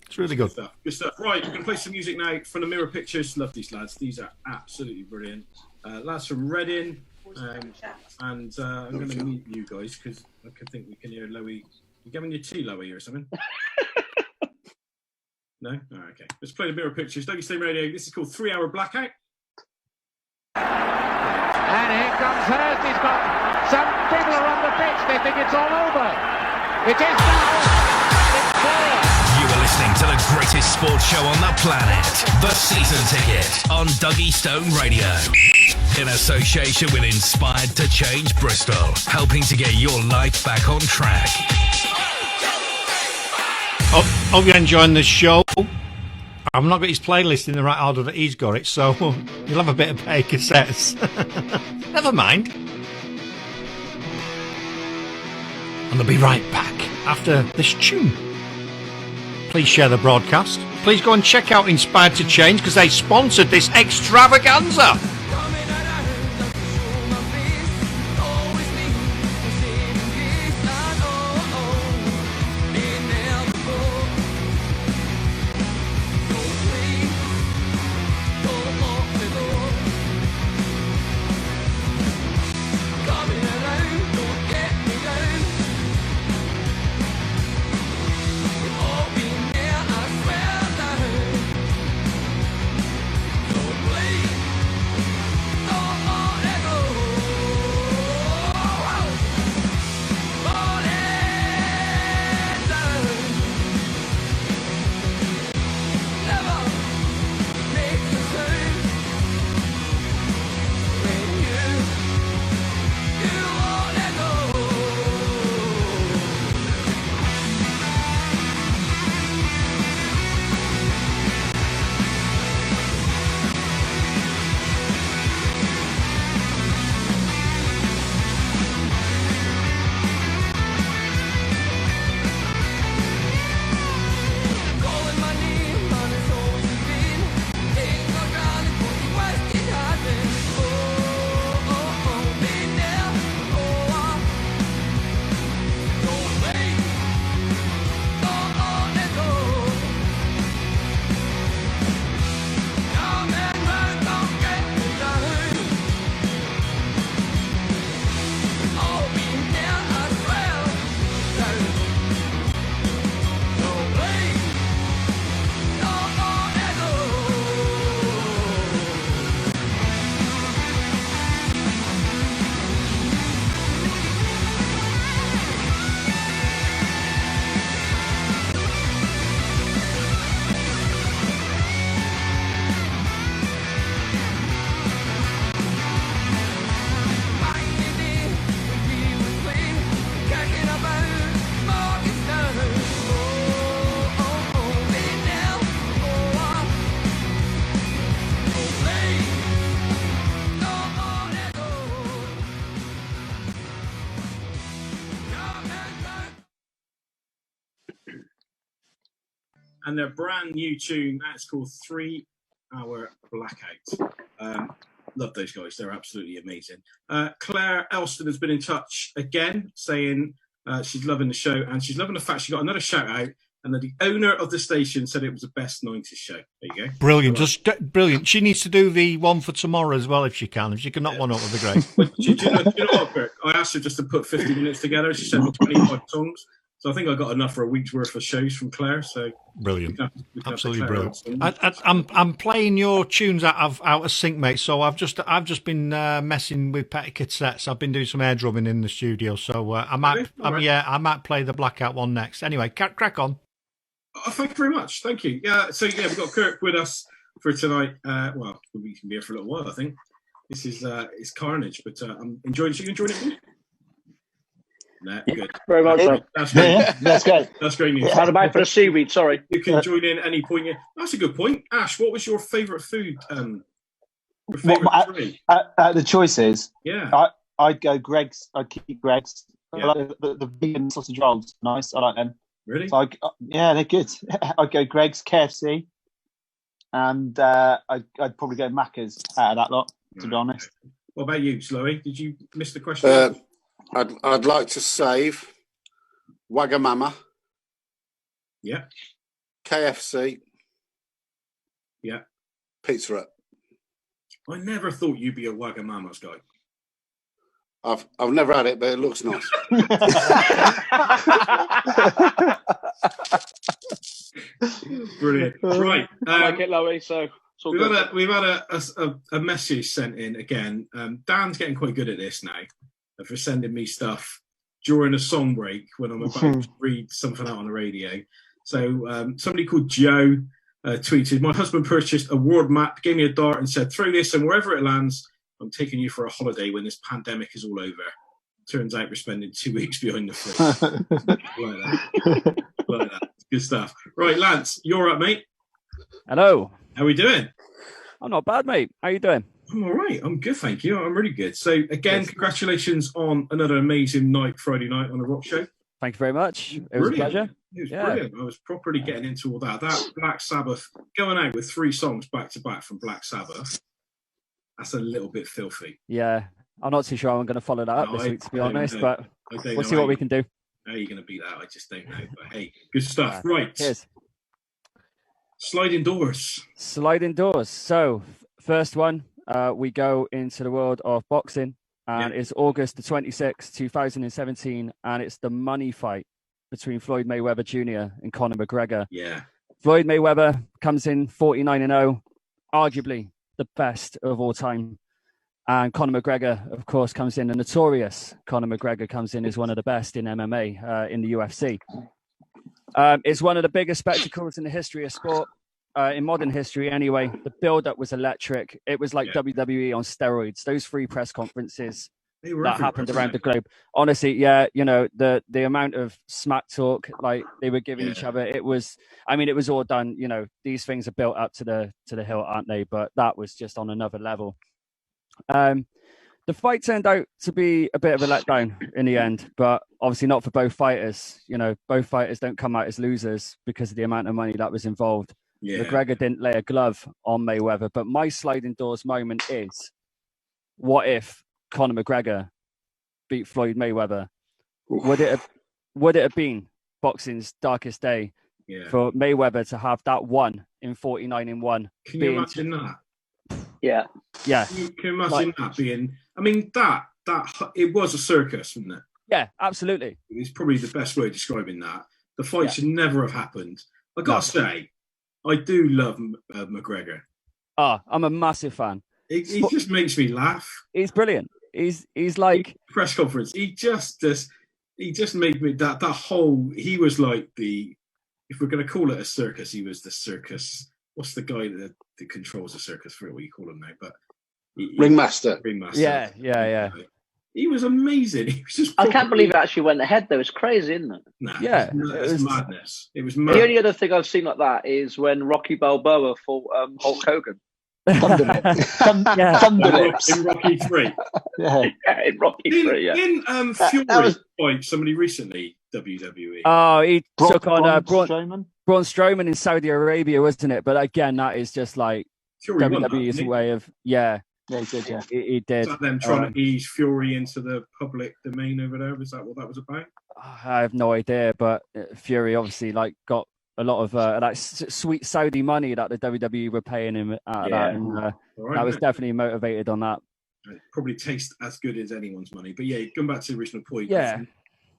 It's really good. Good stuff. Right, we're going to play some music now from the Mirror Pictures. Love these lads. These are absolutely brilliant. Lads from Reading. I'm going to meet you guys because I think we can hear Loey. You giving your tea, Loey, or something? No? Oh, okay. Let's play the Mirror Pictures. Duggystone Radio. This is called 3 Hour Blackout. And here comes Hurst. He's got some people are on the pitch. They think it's all over. It is now. It's clear. You are listening to the greatest sports show on the planet, The Season Ticket on Duggystone Radio. In association with Inspired to Change Bristol, helping to get your life back on track. Hope you're enjoying this show. I've not got his playlist in the right order that he's got it, so you'll have a bit of pay cassettes. Never mind. And I'll be right back after this tune. Please share the broadcast. Please go and check out Inspired to Change because they sponsored this extravaganza. And their brand new tune, that's called 3 Hour Blackout. Love those guys. They're absolutely amazing. Claire Elston has been in touch again, saying she's loving the show and she's loving the fact she got another shout out and that the owner of the station said it was the best 90s show. There you go. Brilliant. Just brilliant. She needs to do the one for tomorrow as well if she can. If she can knock one up with the great. do you know what, Kirk? I asked her just to put 50 minutes together. She sent me 25 songs. So I think I got enough for a week's worth of shows from Claire. So brilliant, absolutely brilliant. I'm playing your tunes out of sync, mate. So I've just been messing with petty cassettes. I've been doing some air drumming in the studio. So I might play the Blackout one next. Anyway, crack on. Oh, thank you very much. Thank you. Yeah. So we've got Kirk with us for tonight. Well, we can be here for a little while, I think. This is it's carnage, but I'm enjoying it. So you enjoying it, Paul? No, good. Very much so. That's great. Yeah, that's great. That's great news. Had a bite for the seaweed. Sorry. You can join in any point. That's a good point. Ash, what was your favourite food? Your favourite three? The choices. Yeah. I'd go Greg's. I'd keep Greg's. Yeah. I like the vegan sausage rolls. Nice. I like them. Really? So yeah, they're good. I'd go Greg's, KFC, and I'd probably go Macca's out of that lot. To be honest. What about you, Slowy? Did you miss the question? I'd like to save Wagamama. Yeah. KFC. Yeah. Pizza Hut. I never thought you'd be a Wagamama's guy. I've never had it, but it looks nice. Brilliant. Right. Like it, Lowy. So we've had a message sent in again. Dan's getting quite good at this now, for sending me stuff during a song break when I'm about to read something out on the radio. So somebody called Joe tweeted, "My husband purchased a ward map, gave me a dart, and said, 'Throw this, and wherever it lands, I'm taking you for a holiday when this pandemic is all over.' Turns out we're spending 2 weeks behind the fridge." like that. Good stuff. Right, Lance, you're up, mate. Hello. How we doing? I'm not bad, mate. How you doing? I'm all right. I'm good, thank you. I'm really good. So, again, Congratulations on another amazing night, Friday night on the Rock Show. Thank you very much. It was a pleasure. It was brilliant. I was properly getting into all that. That Black Sabbath, going out with 3 songs back to back from Black Sabbath, that's a little bit filthy. Yeah. I'm not too sure I'm going to follow that up this week, to be honest, but we'll see what we can do. How are you going to beat that? I just don't know. But hey, good stuff. Right. Cheers. Sliding doors. Sliding doors. So, first one, we go into the world of boxing, and it's August the 26th, 2017, and it's the money fight between Floyd Mayweather Jr. and Conor McGregor. Yeah. Floyd Mayweather comes in 49-0, arguably the best of all time. And Conor McGregor, of course, comes in, the notorious Conor McGregor comes in as one of the best in MMA, in the UFC. It's one of the biggest spectacles in the history of sport, in modern history anyway. The build-up was electric. It was like WWE on steroids. Those 3 press conferences that happened around the globe. Honestly, the amount of smack talk like they were giving each other, it was all done. These things are built up to the hilt, aren't they? But that was just on another level. The fight turned out to be a bit of a letdown in the end, but obviously not for both fighters. Both fighters don't come out as losers because of the amount of money that was involved. Yeah. McGregor didn't lay a glove on Mayweather, but my sliding doors moment is, what if Conor McGregor beat Floyd Mayweather? Would it have been boxing's darkest day for Mayweather to have that one in 49-1? Can you imagine that? Yeah. Can you imagine that being? I mean, that it was a circus, wasn't it? Yeah, absolutely. It's probably the best way of describing that. The fight should never have happened. I gotta say, I do love McGregor. I'm a massive fan. He just makes me laugh. He's brilliant. He's like press conference. He just made me that whole. He was like if we're going to call it a circus, he was the circus. What's the guy that controls the circus? For what you call him now, but ringmaster. Yeah. He was amazing. He was just. I can't believe it actually went ahead though. It's crazy, isn't it? Nah, yeah, it was madness. It was mad. The only other thing I've seen like that is when Rocky Balboa fought Hulk Hogan. In Rocky 3. In Rocky 3, yeah. In Fury fight somebody recently, WWE. Oh, he took on Braun Strowman in Saudi Arabia, wasn't it? But again, that is just like Fury WWE's way of Yeah, he did. Yeah, he did. Is that them trying to ease Fury into the public domain over there? Was that what that was about? I have no idea, but Fury obviously got a lot of that sweet Saudi money that the WWE were paying him out of that, and that was definitely motivated on that. It probably tastes as good as anyone's money, but going back to the original point.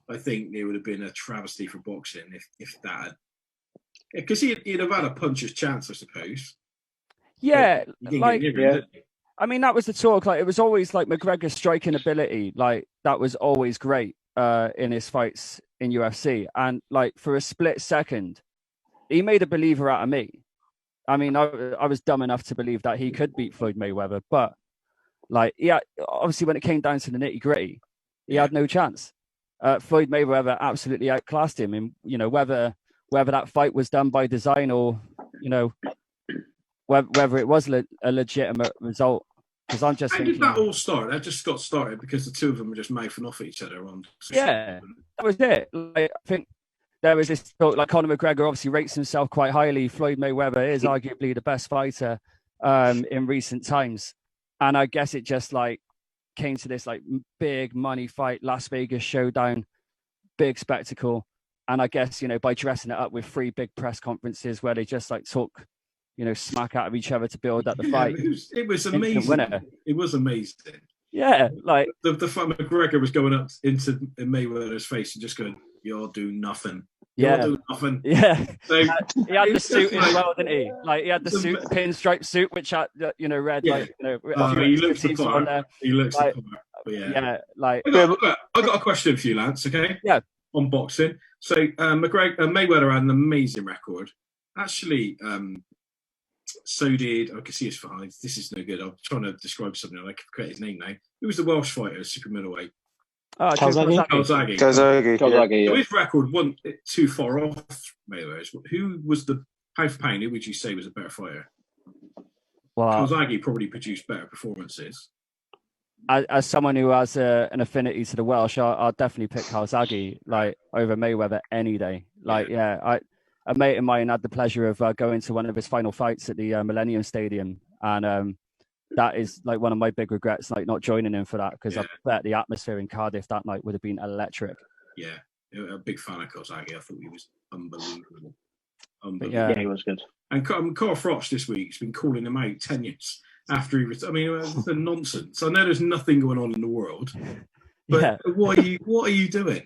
I think it would have been a travesty for boxing if that, because he'd have had a puncher's chance, I suppose. Yeah, I mean, that was the talk. Like, it was always like McGregor's striking ability, like that was always great in his fights in UFC, and like for a split second, he made a believer out of me. I mean, I was dumb enough to believe that he could beat Floyd Mayweather, but Like, yeah, obviously when it came down to the nitty gritty, he had no chance. Floyd Mayweather absolutely outclassed him, and whether that fight was done by design or whether it was a legitimate result. Because I'm just thinking, did that all start? That just got started because the two of them were just mouthing off at each other on. Yeah, that was it. Like, I think there was this talk, like Conor McGregor obviously rates himself quite highly. Floyd Mayweather is arguably the best fighter in recent times, and I guess it just like came to this like big money fight, Las Vegas showdown, big spectacle, and I guess by dressing it up with 3 big press conferences where they just like talk. Smack out of each other to build up the fight. It was amazing. It was amazing. Yeah, like the fight, McGregor was going up into Mayweather's face and just going, "You're doing nothing. You're doing nothing." Yeah. So, he had the suit as well, didn't he? Like he had the suit, the pinstripe suit, which had read like he looks the part. He looks the part. Yeah, like I got a question for you, Lance. Okay. Yeah. On boxing, so Mayweather had an amazing record. Actually, so did I can see his behind. This is no good. I'm trying to describe something. I forget his name now. Who was the Welsh fighter, super middleweight? Calzaghe. So his record wasn't too far off Mayweather's. Who was the pound for pound? Who would you say was a better fighter? Well, Calzaghe probably produced better performances. As someone who has an affinity to the Welsh, I'll definitely pick Calzaghe like over Mayweather any day. Like, a mate of mine had the pleasure of going to one of his final fights at the Millennium Stadium, and that is like one of my big regrets, like not joining him for that, because I bet the atmosphere in Cardiff that night would have been electric. Yeah, a big fan of Calzaghe. I thought he was unbelievable. Yeah, he was good. And Carl Froch this week has been calling him out 10 years after he was. I mean, it's a nonsense. I know there's nothing going on in the world, but what are you doing?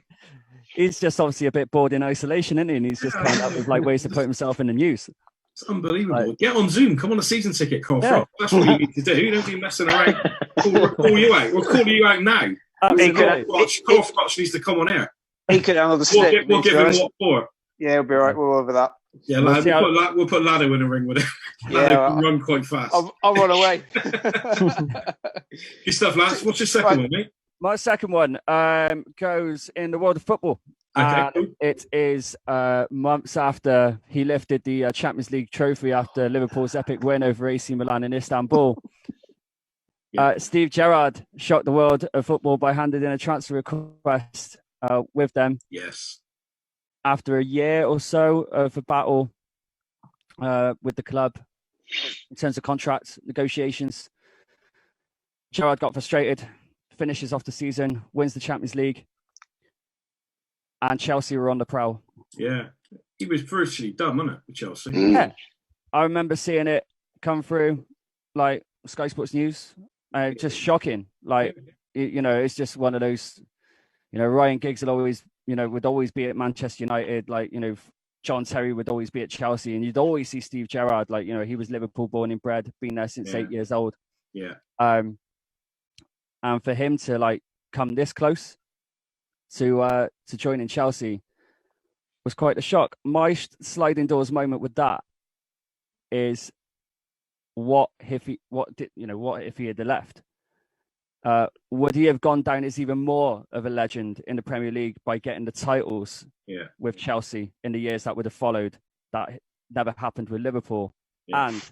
He's just obviously a bit bored in isolation, isn't he? And he's just coming up with like ways to put himself in the news. It's unbelievable. Like, get on Zoom. Come on a season ticket, Carl Froch. That's what you need to do. You don't be messing around. We'll call you out. We'll call you out now. Carl Froch needs to come on air. He could handle the stick. We'll give him what for. Yeah, we'll be all right. We're over that. Yeah, we'll put Lado in a ring with him. Lado can run quite fast. I'll run away. Good stuff, Lance. What's your second one, mate? My second one goes in the world of football. Okay, cool. It is months after he lifted the Champions League trophy after Liverpool's epic win over AC Milan in Istanbul. Steve Gerrard shocked the world of football by handing in a transfer request with them. Yes. After a year or so of a battle with the club in terms of contracts, negotiations, Gerrard got frustrated, finishes off the season, wins the Champions League, and Chelsea were on the prowl. Yeah, he was virtually done, wasn't it, with Chelsea? Yeah, I remember seeing it come through, like Sky Sports News, just shocking. Like, it's just one of those, Ryan Giggs would always be at Manchester United, like, John Terry would always be at Chelsea, and you'd always see Steve Gerrard, like, he was Liverpool born and bred, been there since 8 years old. Yeah. And for him to like come this close to joining Chelsea was quite a shock. My sliding doors moment with that is what if he had left? Would he have gone down as even more of a legend in the Premier League by getting the titles with Chelsea in the years that would have followed? That never happened with Liverpool. Yeah. And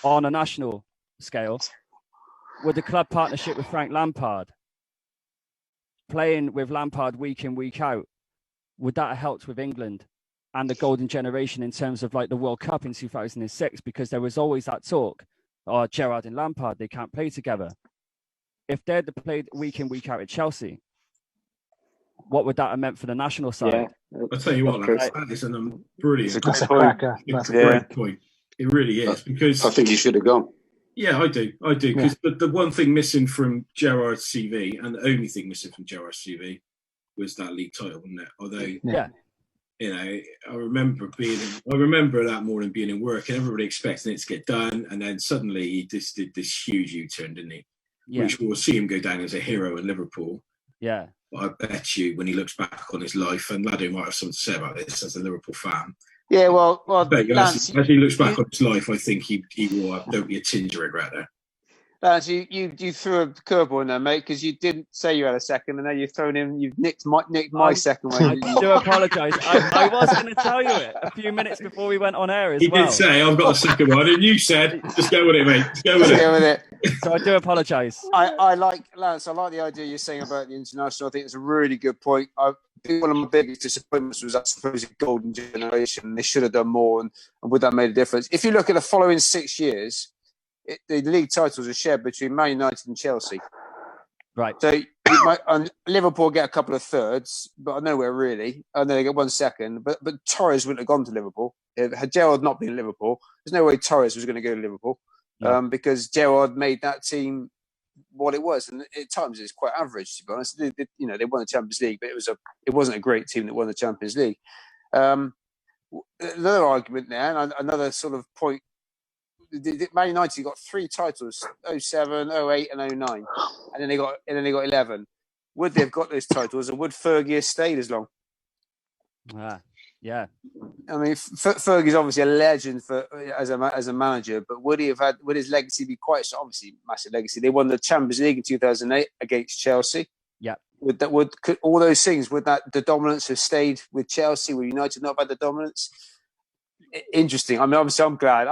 on a national scale, with the club partnership with Frank Lampard, playing with Lampard week in, week out, would that have helped with England and the golden generation in terms of like the World Cup in 2006? Because there was always that talk, Gerrard and Lampard, they can't play together. If they'd played week in, week out at Chelsea, what would that have meant for the national side? Yeah. I'll tell you what, that is a brilliant point. It's a great point. It really is, because I think he should have gone. Yeah, I do, because the one thing missing from Gerrard's CV, and the only thing missing from Gerrard's CV, was that league title, wasn't it? Although, I remember that morning being in work and everybody expecting it to get done, and then suddenly he just did this huge U-turn, didn't he? Yeah. Which will see him go down as a hero in Liverpool. Yeah. But I bet you, when he looks back on his life, and Lado might have something to say about this as a Liverpool fan. Yeah, well, Lance, as he looks back on his life, I think he will have, there'll be a tinge of regret there. Lance, you threw a curveball in there, mate, because you didn't say you had a second, and now you've nicked my second one. I do apologise. I was going to tell you it a few minutes before we went on air as He well. did say, I've got a second one, and you said, just go with it, mate. Just go with it. So I do apologise. I like, Lance, I like the idea you're saying about the international. I think it's a really good point. I think one of my biggest disappointments was, I suppose, the golden generation. They should have done more, and would that made a difference? If you look at the following 6 years, the league titles are shared between Man United and Chelsea. Right. So and Liverpool get a couple of thirds, but nowhere really. And then they get 1 second. But Torres wouldn't have gone to Liverpool. Had Gerrard not been at Liverpool, there's no way Torres was going to go to Liverpool. Yeah. Because Gerrard made that team what it was. And at times it's quite average, to be honest. They won the Champions League, but it wasn't a great team that won the Champions League. Another argument there, and another sort of point. Man United got 3 titles: 07, 08, and 09, and then they got 11. Would they have got those titles, and would Fergie have stayed as long? Yeah. I mean, Fergie's obviously a legend as a manager, but would his legacy be quite obviously massive legacy? They won the Champions League in 2008 against Chelsea. Yeah. Could all those things, the dominance have stayed with Chelsea? Would United not have had the dominance? Interesting. I mean, obviously, I'm glad.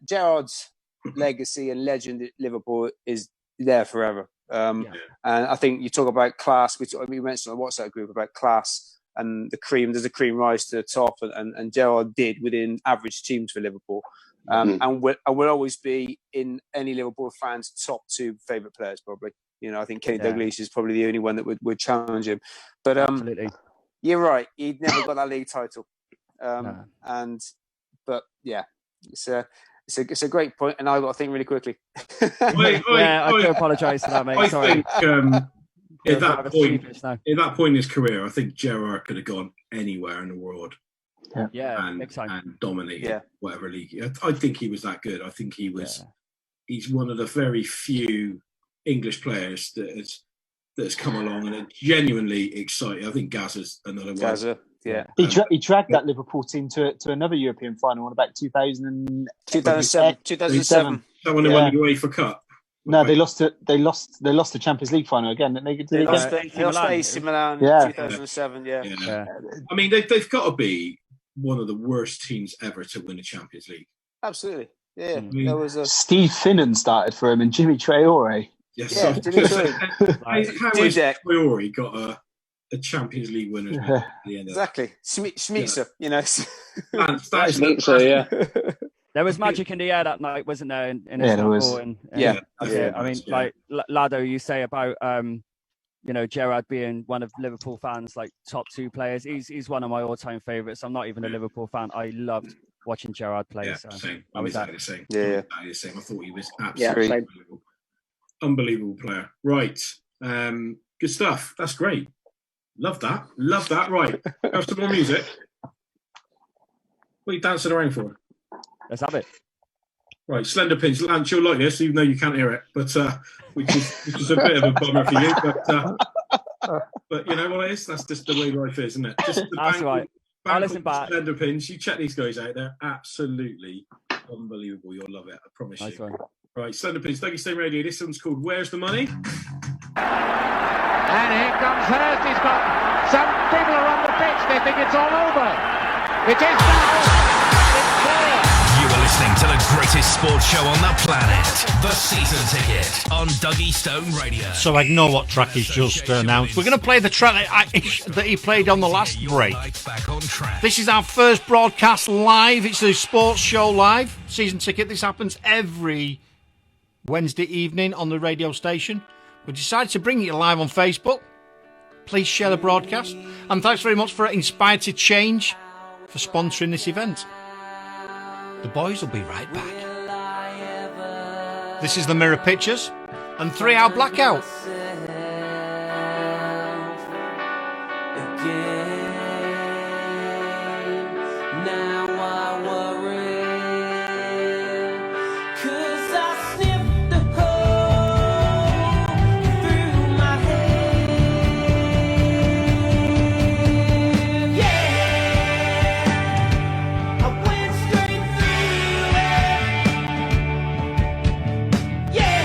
Gerrard's legacy and legend at Liverpool is there forever. And I think you talk about class. We mentioned on the WhatsApp group about class and the cream. There's a cream rise to the top, and Gerrard did within average teams for Liverpool. And will always be, in any Liverpool fans' top 2 favourite players, probably. I think Kenny Dalglish is probably the only one that would challenge him. But absolutely, you're right. He'd never got that league title. No. It's a great point, and I've got to think really quickly. I do apologise for that, mate. Sorry. At that point in his career, I think Gerrard could have gone anywhere in the world, and dominated whatever league. I think he was that good. I think he was. He's one of the very few English players that has come along and are genuinely exciting. I think Gazza's another one. Gazza. Yeah, he dragged that Liverpool team to another European final in about 2007. 2007. That one they won the UEFA Cup. No, they lost the Champions League final again. They lost to AC Milan in 2007. Yeah. I mean, they've got to be one of the worst teams ever to win a Champions League. Absolutely. Yeah. I mean, there was Steve Finnan started for him and Jimmy Traore. Yes. Yeah, how has Traore got a Champions League winner at the end of exactly. Schmeitzer, Schmeitzer, yeah. There was magic in the air that night, wasn't there? In Istanbul. I mean, like Lado, you say about Gerrard being one of Liverpool fans' like top 2 players. He's one of my all-time favourites. I'm not even a Liverpool fan. I loved watching Gerrard play. Yeah, so same. I was exactly the same. Yeah, exactly the same. I thought he was absolutely unbelievable player. Right, good stuff. That's great. Love that. Right, have some more music. What are you dancing around for? Let's have it. Right, Slender Pins. Lance, you'll like this, even though you can't hear it, but which is a bit of a bummer for you. But you know what it is? That's just the way life is, isn't it? Just that's right. I'll listen back. Slender Pins. You check these guys out. They're absolutely unbelievable. You'll love it. I promise you. One. Right, Slender Pins, Duggystone Radio. This one's called Where's the Money? And here comes Hurst. He's got some people are on the pitch. They think it's all over. It is now. You are listening to the greatest sports show on the planet. The Season Ticket on Duggystone Radio. So ignore what track he's just announced. We're going to play the track that he played on the last break. This is our first broadcast live. It's the sports show live. Season Ticket. This happens every Wednesday evening on the radio station. We decided to bring it live on Facebook. Please share the broadcast. And thanks very much for Inspired to Change for sponsoring this event. The boys will be right back. This is the Mirror Pictures and 3 Hour Blackout. Yeah!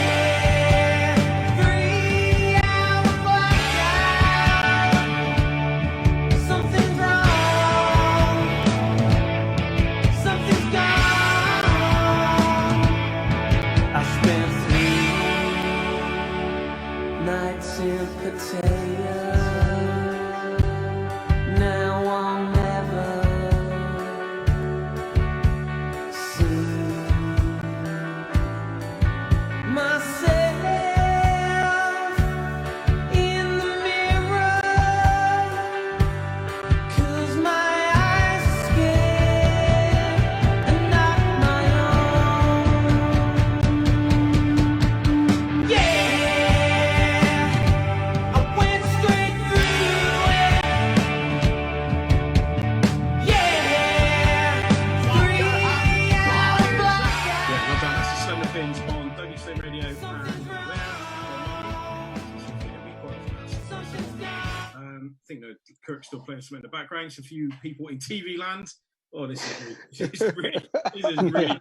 think that Kirk's still playing something in the background. So a few people in TV land. Oh, this is really confusing.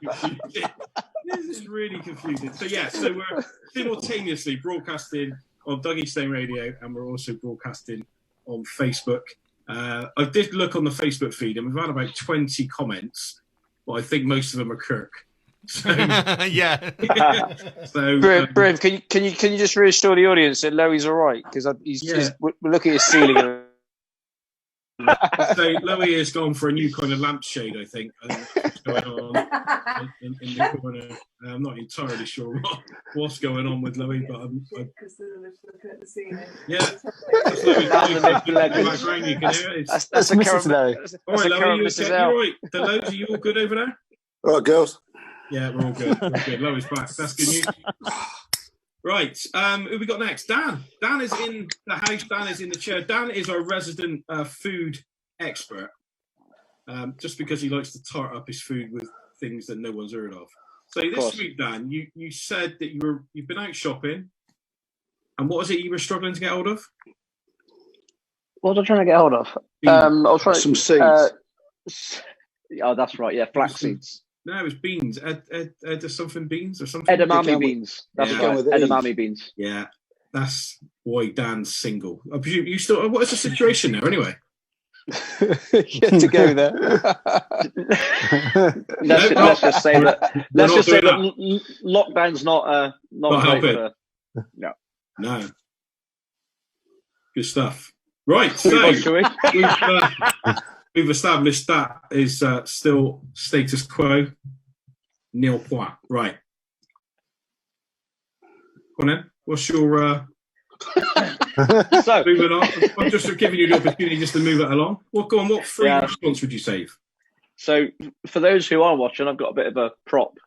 This is really confusing. So yeah, so we're simultaneously broadcasting on Duggystone Radio, and we're also broadcasting on Facebook. I did look on the Facebook feed, and we've had about 20 comments, but I think most of them are Kirk. So, yeah. So, Brim, can you just reassure the audience that Loey's all right? Because we're looking at his ceiling. So Loey has gone for a new kind of lampshade, I think. What's going on in the corner. I'm not entirely sure what's going on with Loey, but because they're looking at the ceiling. Yeah, that's Loey's you can hear it. That's a Mrs. Loey. All right, Loey, you're right. The Lowe's, are you all good over there? All right, girls. Yeah, we're all good. We're good. Loey's back. That's good news. Right, who we got next? Dan. Dan is in the house. Dan is in the chair. Dan is our resident food expert, just because he likes to tart up his food with things that no one's heard of. So this week, Dan, you said that you've been out shopping, and what was it you were struggling to get hold of? What was I trying to get hold of? I was trying some seeds. Oh, that's right. Yeah, flax seeds. No, it was beans. Something beans or something. Edamame beans. That's right. Edamame beans. Yeah, that's why Dan's single. I presume you still. What is the situation there anyway? You have to go there. let's just say that. Let's just say that lockdown's not helping. No. Good stuff. Right. So we've established that is still status quo, nil point. Right. Go on then. What's your... So moving on. I'm just giving you the opportunity just to move it along. Well, go on. What free response would you save? So for those who are watching, I've got a bit of a prop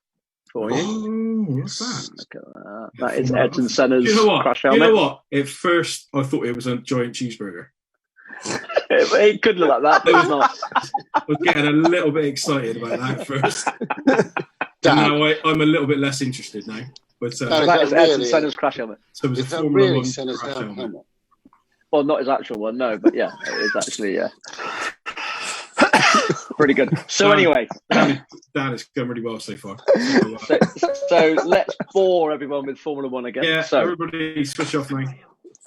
for you. Oh, what's that? Look at that. That is Ayrton Senna's crash helmet. You know what? At first, I thought it was a giant cheeseburger. It could look like that, but it's not. I was getting a little bit excited about that at first. Now I'm a little bit less interested now. But that is Ayrton Senna's crash helmet. So it was is a that Formula really 1 Senna's crash helmet. helmet? Well, not his actual one, no, but yeah, it is actually, pretty good. So anyway, Dan has gone really well so far. So let's bore everyone with Formula 1 again. Yeah, so everybody switch off now.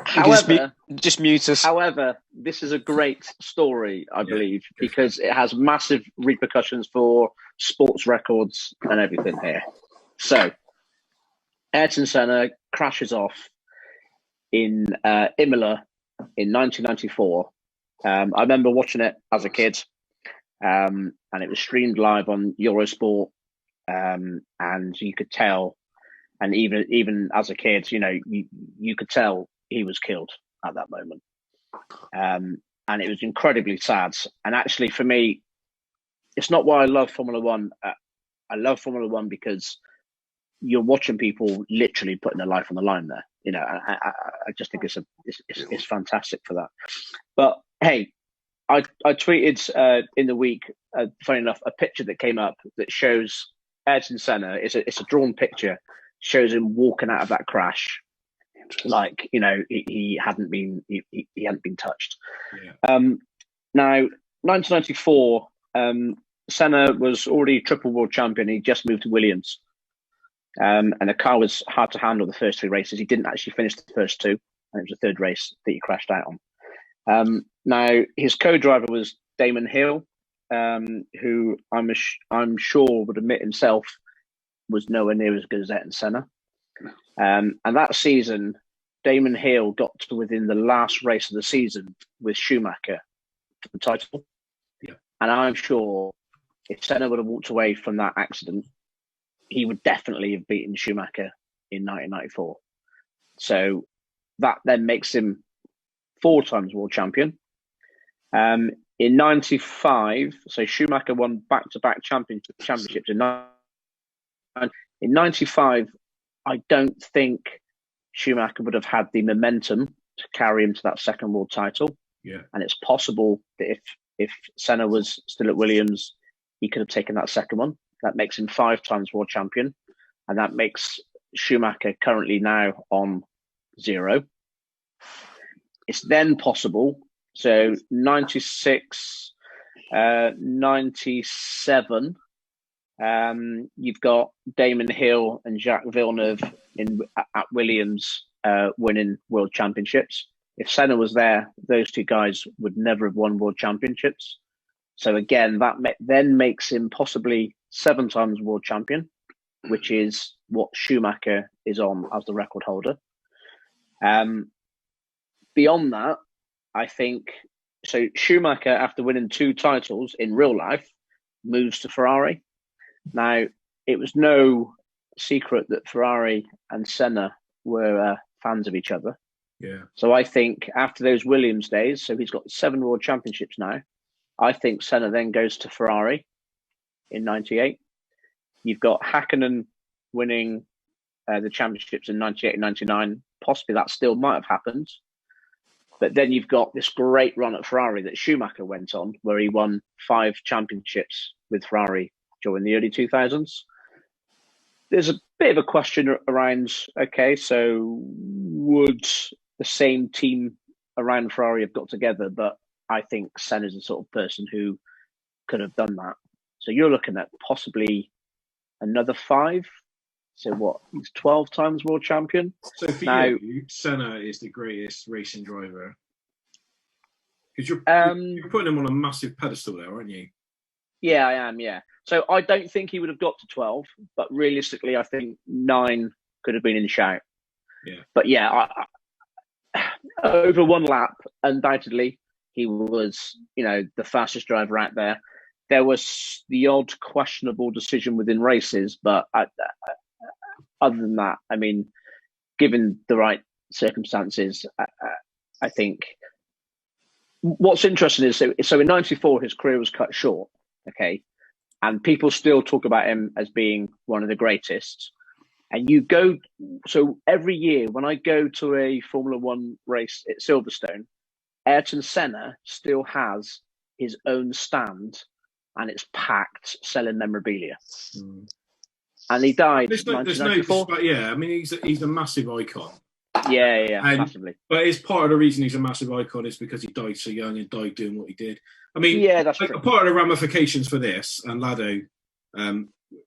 However, just mute us. However, this is a great story, I believe, because it has massive repercussions for sports records and everything here. So, Ayrton Senna crashes off in Imola in 1994. I remember watching it as a kid, and it was streamed live on Eurosport, and you could tell, and even as a kid, you could tell he was killed at that moment. And it was incredibly sad. And actually, for me, it's not why I love Formula One. I love Formula One because you're watching people literally putting their life on the line there. I just think it's fantastic for that. But hey, I tweeted in the week, funny enough, a picture that came up that shows Ayrton Senna. It's a drawn picture, shows him walking out of that crash. Like, he hadn't been touched. Yeah. Now, 1994, Senna was already triple world champion. He just moved to Williams, and the car was hard to handle the first three races. He didn't actually finish the first two, and it was the third race that he crashed out on. Now, his co-driver was Damon Hill, who I'm sure would admit himself was nowhere near as good as Ayrton Senna. And that season, Damon Hill got to within the last race of the season with Schumacher for the title. Yeah. And I'm sure if Senna would have walked away from that accident, he would definitely have beaten Schumacher in 1994. So that then makes him 4 times world champion. In 95, so Schumacher won back-to-back championships. In 95, I don't think Schumacher would have had the momentum to carry him to that second world title. Yeah. And it's possible that if Senna was still at Williams, he could have taken that second one. That makes him 5 times world champion. And that makes Schumacher currently now on 0. It's then possible. So 96, 97. You've got Damon Hill and Jacques Villeneuve at Williams winning world championships. If Senna was there, those two guys would never have won world championships. So again, that then makes him possibly 7 times world champion, which is what Schumacher is on as the record holder. Beyond that, I think, so Schumacher, after winning 2 titles in real life, moves to Ferrari. Now, it was no secret that Ferrari and Senna were fans of each other. Yeah. So I think after those Williams days, so he's got 7 world championships now, I think Senna then goes to Ferrari in 98. You've got Hakkinen winning the championships in 98 and 99. Possibly that still might have happened. But then you've got this great run at Ferrari that Schumacher went on, where he won 5 championships with Ferrari during the early 2000s. There's a bit of a question around, okay, so would the same team around Ferrari have got together? But I think Senna's the sort of person who could have done that. So you're looking at possibly another 5. So what? He's 12 times world champion. So for you, Senna is the greatest racing driver. Because you're putting him on a massive pedestal there, aren't you? Yeah, I am, yeah. So I don't think he would have got to 12, but realistically, I think 9 could have been in shout. Yeah. But yeah, over 1 lap, undoubtedly, he was, the fastest driver out there. There was the odd questionable decision within races, but other than that, I mean, given the right circumstances, I think what's interesting is, so in 94, his career was cut short, okay? And people still talk about him as being one of the greatest. And so every year when I go to a Formula One race at Silverstone, Ayrton Senna still has his own stand and it's packed selling memorabilia. And he died in 1994. Yeah, I mean, he's a massive icon. Yeah, massively. But it's part of the reason he's a massive icon is because he died so young and died doing what he did. I mean, yeah, that's true. Part of the ramifications for this, and Lado,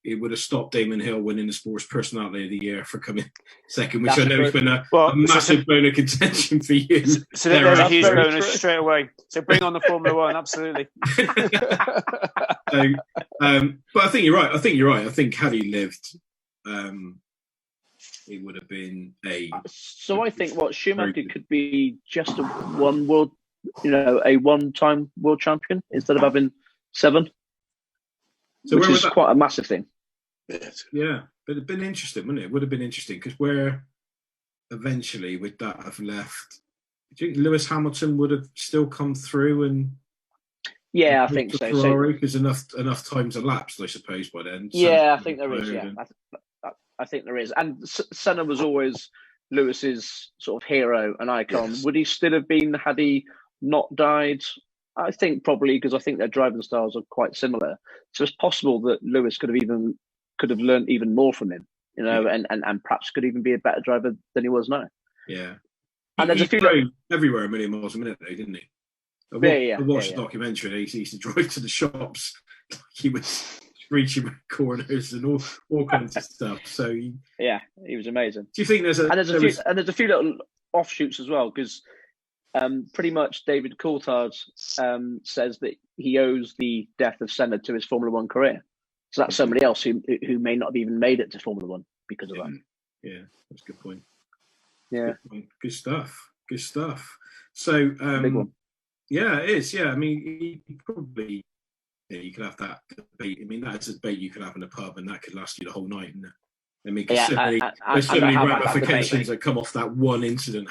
it would have stopped Damon Hill winning the Sports Personality of the Year for coming second, which I know has been a massive bone of contention for years. So there's a huge bonus straight away. So bring on the Formula One, absolutely. But I think you're right. I think had he lived, it would have been So I think what Schumacher could be just a one-time world champion instead of having 7. So which is quite a massive thing. Yeah, but it'd been interesting, wouldn't it? It would have been interesting because where eventually would that have left? Do you think Lewis Hamilton would have still come through and? Yeah, I think so. Ferrari, because enough time's elapsed, I suppose, by then. Yeah, I think there is. Yeah, I think there is. And Senna was always Lewis's sort of hero and icon. Yes. Would he still have been had he not died? I think probably, because I think their driving styles are quite similar. So it's possible that Lewis could have learned even more from him, and perhaps could even be a better driver than he was now. Yeah. And there's a few everywhere a million miles a minute, though, didn't he? I watched the documentary. He used to drive to the shops. He was screeching with corners and all kinds of stuff. So he was amazing. Do you think there's a few little offshoots as well? Because pretty much David Coulthard says that he owes the death of Senna to his Formula One career. So that's somebody else who may not have even made it to Formula One because of that. Yeah, that's a good point. Yeah, good stuff. So, big one. Yeah, it is. Yeah, I mean, probably you could have that debate. I mean, that's a debate you could have in a pub, and that could last you the whole night. And I mean, there's so many ramifications that come off that one incident.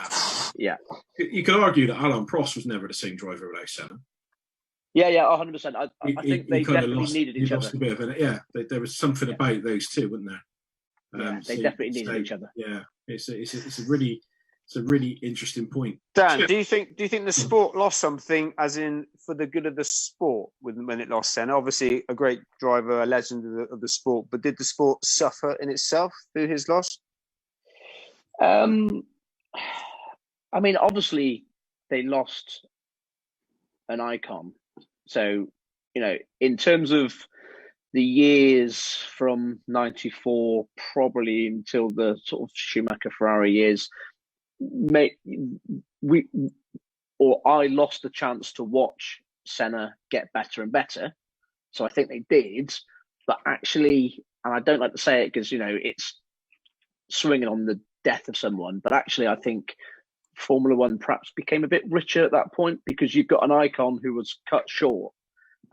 Yeah, you could argue that Alain Prost was never the same driver without Senna. Yeah, 100%. I think they definitely needed each other. A bit of there was something about those two, wasn't there? They definitely needed each other. Yeah, it's a really interesting point. Dan, do you think the sport lost something, as in for the good of the sport, when it lost Senna? Obviously, a great driver, a legend of the sport, but did the sport suffer in itself through his loss? I mean, obviously, they lost an icon. So, in terms of the years from '94 probably until the sort of Schumacher Ferrari years, I lost the chance to watch Senna get better and better. So I think they did, but actually, and I don't like to say it because it's swinging on the death of someone, but actually I think Formula One perhaps became a bit richer at that point because you've got an icon who was cut short,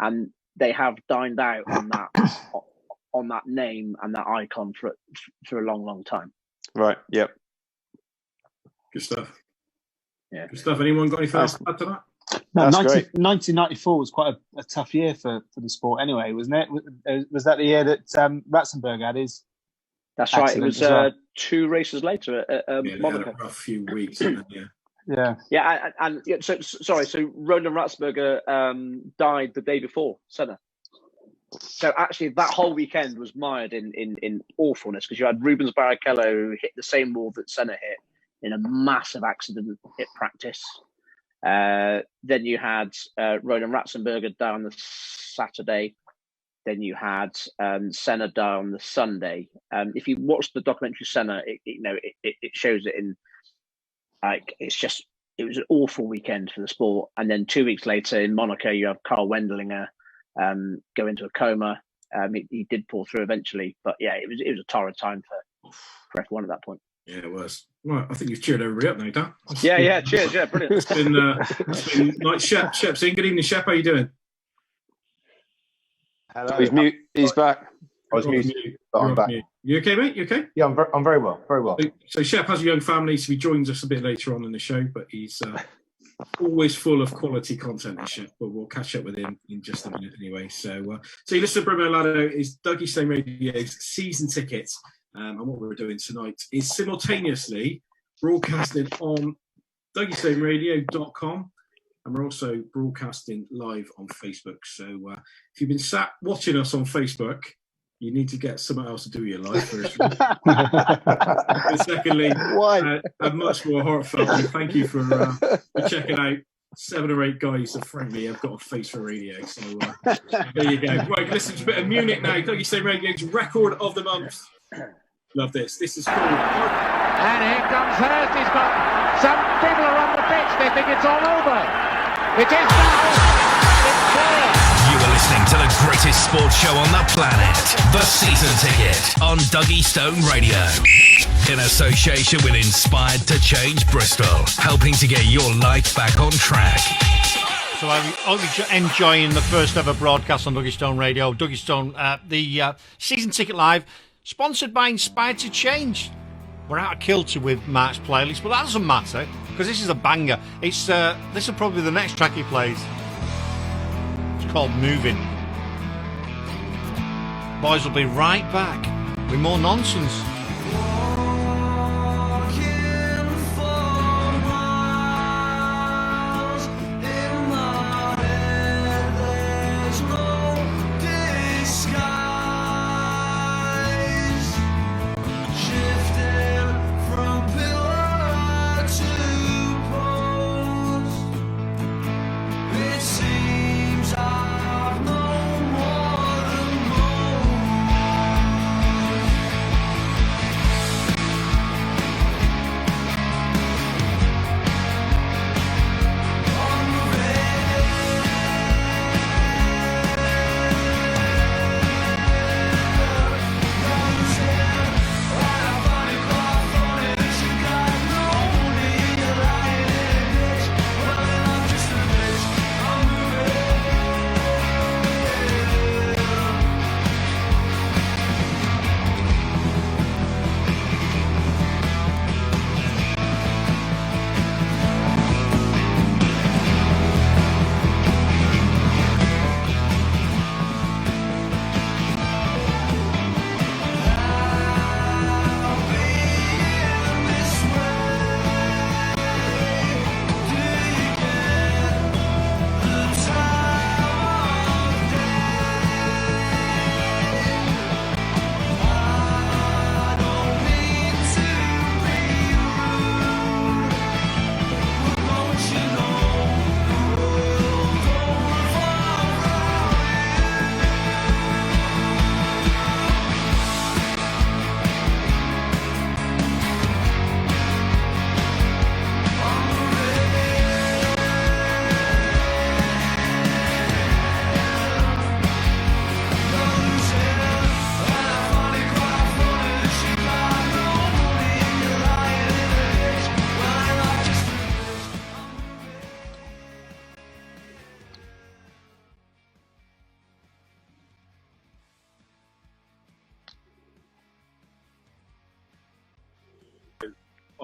and they have dined out on that name and that icon for a long, long time. Right. Yep. Good stuff. Yeah. Good stuff. Anyone got any further to add to that? No, That's great. 1994 was quite a tough year for the sport anyway, wasn't it? Was that the year that Ratzenberger had his? That's right. It was 2 races later at Monaco. They had a rough few weeks. Yeah. Yeah. So Roland Ratzenberger died the day before Senna. So actually, that whole weekend was mired in awfulness because you had Rubens Barrichello who hit the same wall that Senna hit in a massive accident at practice. Then you had Roland Ratzenberger die on the Saturday. Then you had Senna die on the Sunday. If you watch the documentary Senna, it shows it in it was an awful weekend for the sport. And then 2 weeks later in Monaco, you have Carl Wendlinger go into a coma. He did pull through eventually, but yeah, it was a torrid time for F1 at that point. Yeah, it was. Right, I think you've cheered everybody up now, Dan. Yeah, cheers. Yeah, brilliant. It's been like Shep's in. Good evening, Shep. How you doing? Hello. He's mute. He's back. I was muted, but I'm back. You okay, mate? You okay? Yeah, I'm very well. Very well. So Shep has a young family, so he joins us a bit later on in the show, but he's always full of quality content, Shep. But we'll catch up with him in just a minute anyway. So you listen to Bruno Lado is Duggystone Radio's season tickets. And what we're doing tonight is simultaneously broadcasting on duggystoneradio.com, and we're also broadcasting live on Facebook. So if you've been sat watching us on Facebook, you need to get something else to do with your life, firstly. And secondly, a much more heartfelt thank you for checking out 7 or 8 guys that frankly have got a face for radio. So there you go. Right, listen to a bit of Munich now. Duggystone Radio's record of the month. Love this. This is cool. And here comes Hurst. He's got some people are on the pitch. They think it's all over. It is now. It's clear. You are listening to the greatest sports show on the planet, The Season Ticket on Duggystone Radio, in association with Inspired to Change Bristol, helping to get your life back on track. So I hope you're enjoying the first ever broadcast on Duggystone Radio. Duggystone, the Season Ticket Live, sponsored by Inspired to Change. We're out of kilter with Mark's playlist, but that doesn't matter because this is a banger. This is probably the next track he plays. It's called Moving. Boys will be right back with more nonsense.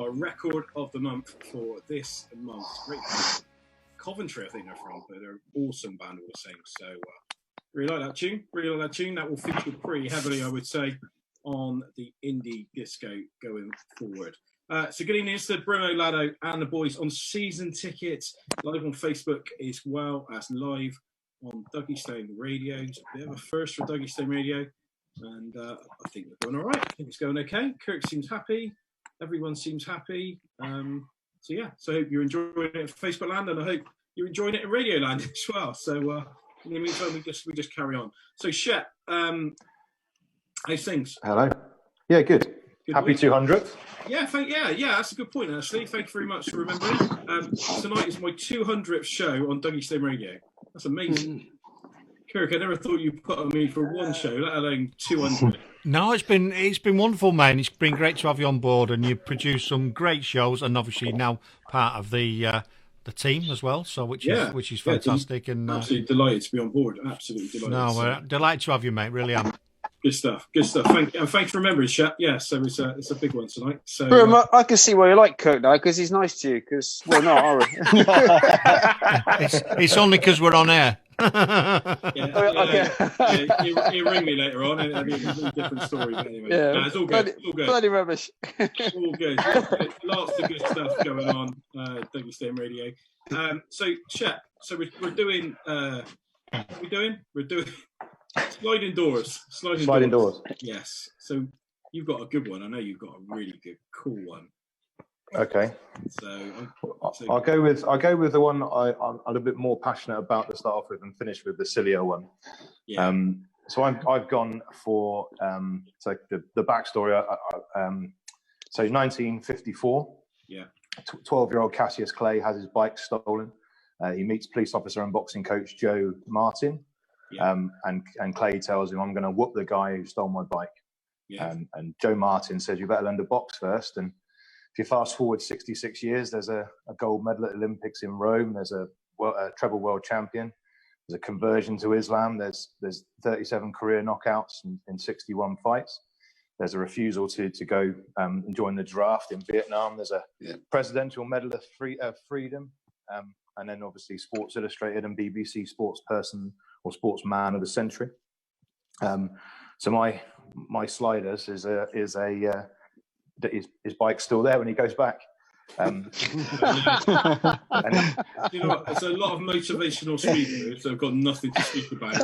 our record of the month for this month. Great band. Coventry, I think they're from, but they're an awesome band all the same. So really like that tune. Really like that tune. That will feature pretty heavily, I would say, on the indie disco going forward. So good evening to Bruno Lado and the boys on Season Tickets, live on Facebook as well as live on Duggystone Radio. It's a bit of a first for Duggystone Radio, and I think we're going all right. I think it's going okay. Kirk seems happy. Everyone seems happy. So I hope you're enjoying it in Facebook land, and I hope you're enjoying it in Radio land as well. So in the meantime, we just carry on. So Shep, how's things? Hello. Yeah, good. Happy 200th. Yeah, that's a good point, actually. Thank you very much for remembering. Tonight is my 200th show on Duggystone Radio. That's amazing. Kirk, I never thought you'd put on me for one show, let alone 200. No, it's been wonderful, man. It's been great to have you on board, and you've produced some great shows, and obviously now part of the team as well. So which is fantastic, and absolutely delighted to be on board. Absolutely delighted. No, we're delighted to have you, mate. Really am. Good stuff. Thanks for remembering, Shep. Yeah, so it's a big one tonight. So Bro, I can see why you like Kirk now, because he's nice to you. Because we're not, are we? it's only because we're on air. He'll ring me later on. It'll be a completely different story. But anyway, it's all good. Bloody rubbish. All good. Lots of good stuff going on. Duggystone Radio. So Shep, we're doing. We're doing. Sliding doors. Yes. So you've got a good one. I know you've got a really good, cool one. Okay. So I'll go with the one I'm a bit more passionate about to start off with, and finish with the sillier one. Yeah. So I've gone for so the backstory. So 1954. Yeah. 12-year-old Cassius Clay has his bike stolen. He meets police officer and boxing coach Joe Martin. Yeah. And Clay tells him, "I'm going to whoop the guy who stole my bike." Yeah. And Joe Martin says, "You better learn to box first." And if you fast forward 66 years, there's a gold medal at Olympics in Rome. There's a treble world champion. There's a conversion to Islam. There's 37 career knockouts in 61 fights. There's a refusal to go and join the draft in Vietnam. There's a presidential medal of freedom. And then obviously Sports Illustrated and BBC Sports Person or Sportsman of the Century. So my sliders is his bike's still there when he goes back. You know what? There's a lot of motivational speakers that have got nothing to speak about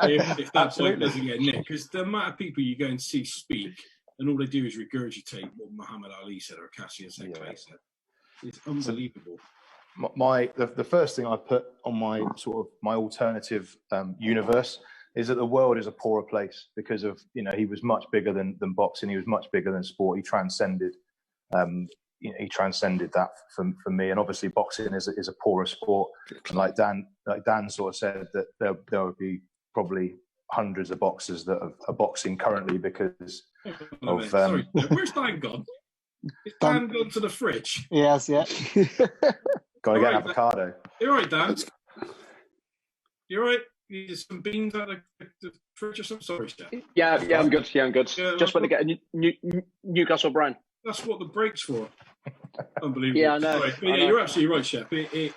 if that bike doesn't get nicked. Because the amount of people you go and see speak, and all they do is regurgitate what Muhammad Ali said or Cassius Clay said. It's unbelievable. The first thing I put on my alternative universe is that the world is a poorer place because of, he was much bigger than boxing. He was much bigger than sport. He transcended that for me. And obviously boxing is a poorer sport. And like Dan sort of said, that there would be probably hundreds of boxers that are boxing currently because of. Sorry, where's Dan gone? Is Dan gone to the fridge? Yes, yeah. Got to get an avocado. You all right, Dan? You all right? You need some beans out of the fridge or something? Sorry, Steph. Yeah, I'm good. Just want to get a Newcastle brand. That's what the break's for. Unbelievable. Yeah, I know. Right. But you're absolutely right, Shep. It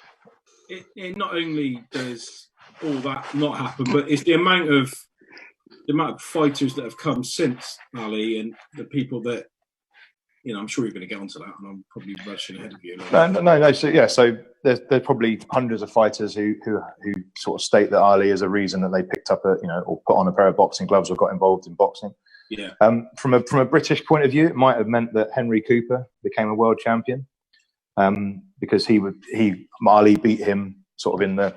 not only does all that not happen, but it's the amount of fighters that have come since Ali and the people that. I'm sure you're going to get onto that, and I'm probably rushing ahead of you. No. So there's probably hundreds of fighters who sort of state that Ali is a reason that they picked up or put on a pair of boxing gloves or got involved in boxing. Yeah. From a British point of view, it might have meant that Henry Cooper became a world champion, because Ali beat him sort of in to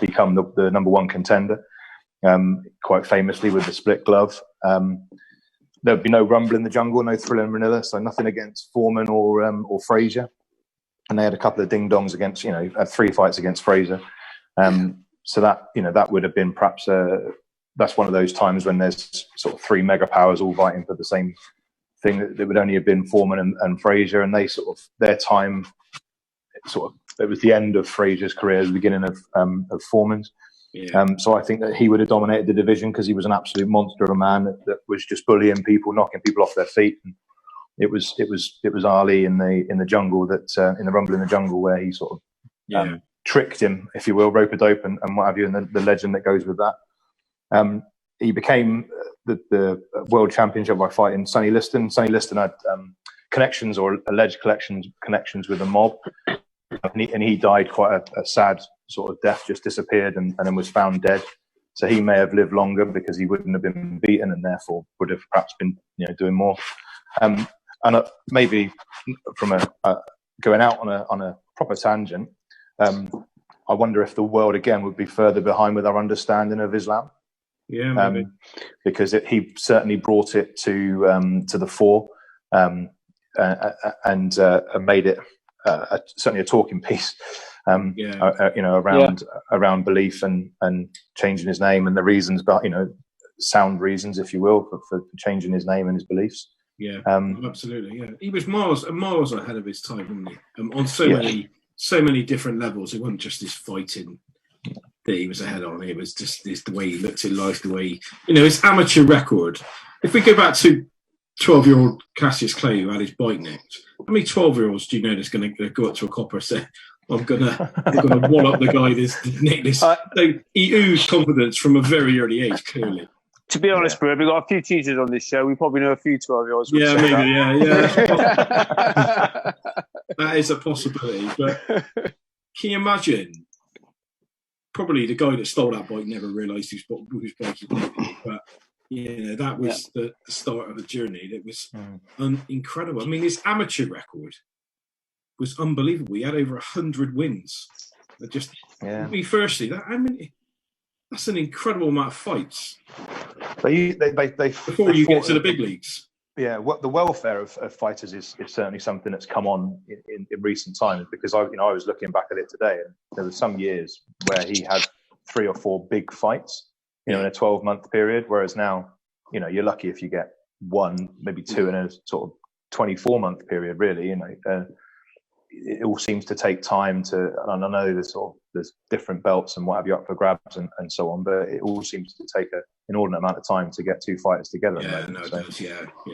become the number one contender, quite famously with the split glove. There'd be no Rumble in the Jungle, no Thriller in Manila, so nothing against Foreman or Frazier. And they had a couple of ding-dongs against, had 3 fights against Frazier. So that would have been perhaps, that's one of those times when there's sort of 3 mega powers all fighting for the same thing. That would only have been Foreman and Frazier, and they sort of, their time, it was the end of Frazier's career, the beginning of Foreman's. Yeah. So I think that he would have dominated the division because he was an absolute monster of a man that was just bullying people, knocking people off their feet, and it was Ali in the jungle that in the Rumble in the Jungle where he sort of tricked him, if you will, rope-a-dope and what have you, and the legend that goes with that. He became the world championship by fighting Sonny Liston. Sonny Liston had connections or alleged connections with the mob, and he died quite a sad sort of death, just disappeared and then was found dead. So he may have lived longer because he wouldn't have been beaten and therefore would have perhaps been doing more. And maybe from going out on a proper tangent, I wonder if the world again would be further behind with our understanding of Islam. Yeah, maybe. Because he certainly brought it to the fore and made it certainly a talking piece. Around belief and changing his name and the reasons, but sound reasons, if you will, for changing his name and his beliefs. Yeah, absolutely. Yeah, he was miles ahead of his time, wasn't he? On so many different levels. It wasn't just his fighting that he was ahead on. It was just the way he looked at life, the way his amateur record. If we go back to 12-year-old Cassius Clay who had his bike nicked, how many 12-year-olds do you know that's going to go up to a copper and say, I'm gonna wall up the guy that's nicked this? He oozed confidence from a very early age, clearly. To be honest, bro, we've got a few teachers on this show. We probably know a few 12-year-olds. Yeah, maybe, yeah. That is a possibility. But can you imagine? Probably the guy that stole that bike never realised whose bike he did. But that was the start of a journey that was incredible. I mean, his amateur record was unbelievable. He had over 100 wins. Firstly, that's an incredible amount of fights. Before you get to the big leagues. Yeah, what the welfare of fighters is certainly something that's come on in recent times, because I was looking back at it today, and there were some years where he had 3 or 4 big fights, in a 12-month period, whereas now, you're lucky if you get 1, maybe 2 in a sort of 24-month period, really. It all seems to take time to, and I know there's different belts and what have you up for grabs and so on, but it all seems to take an inordinate amount of time to get 2 fighters together.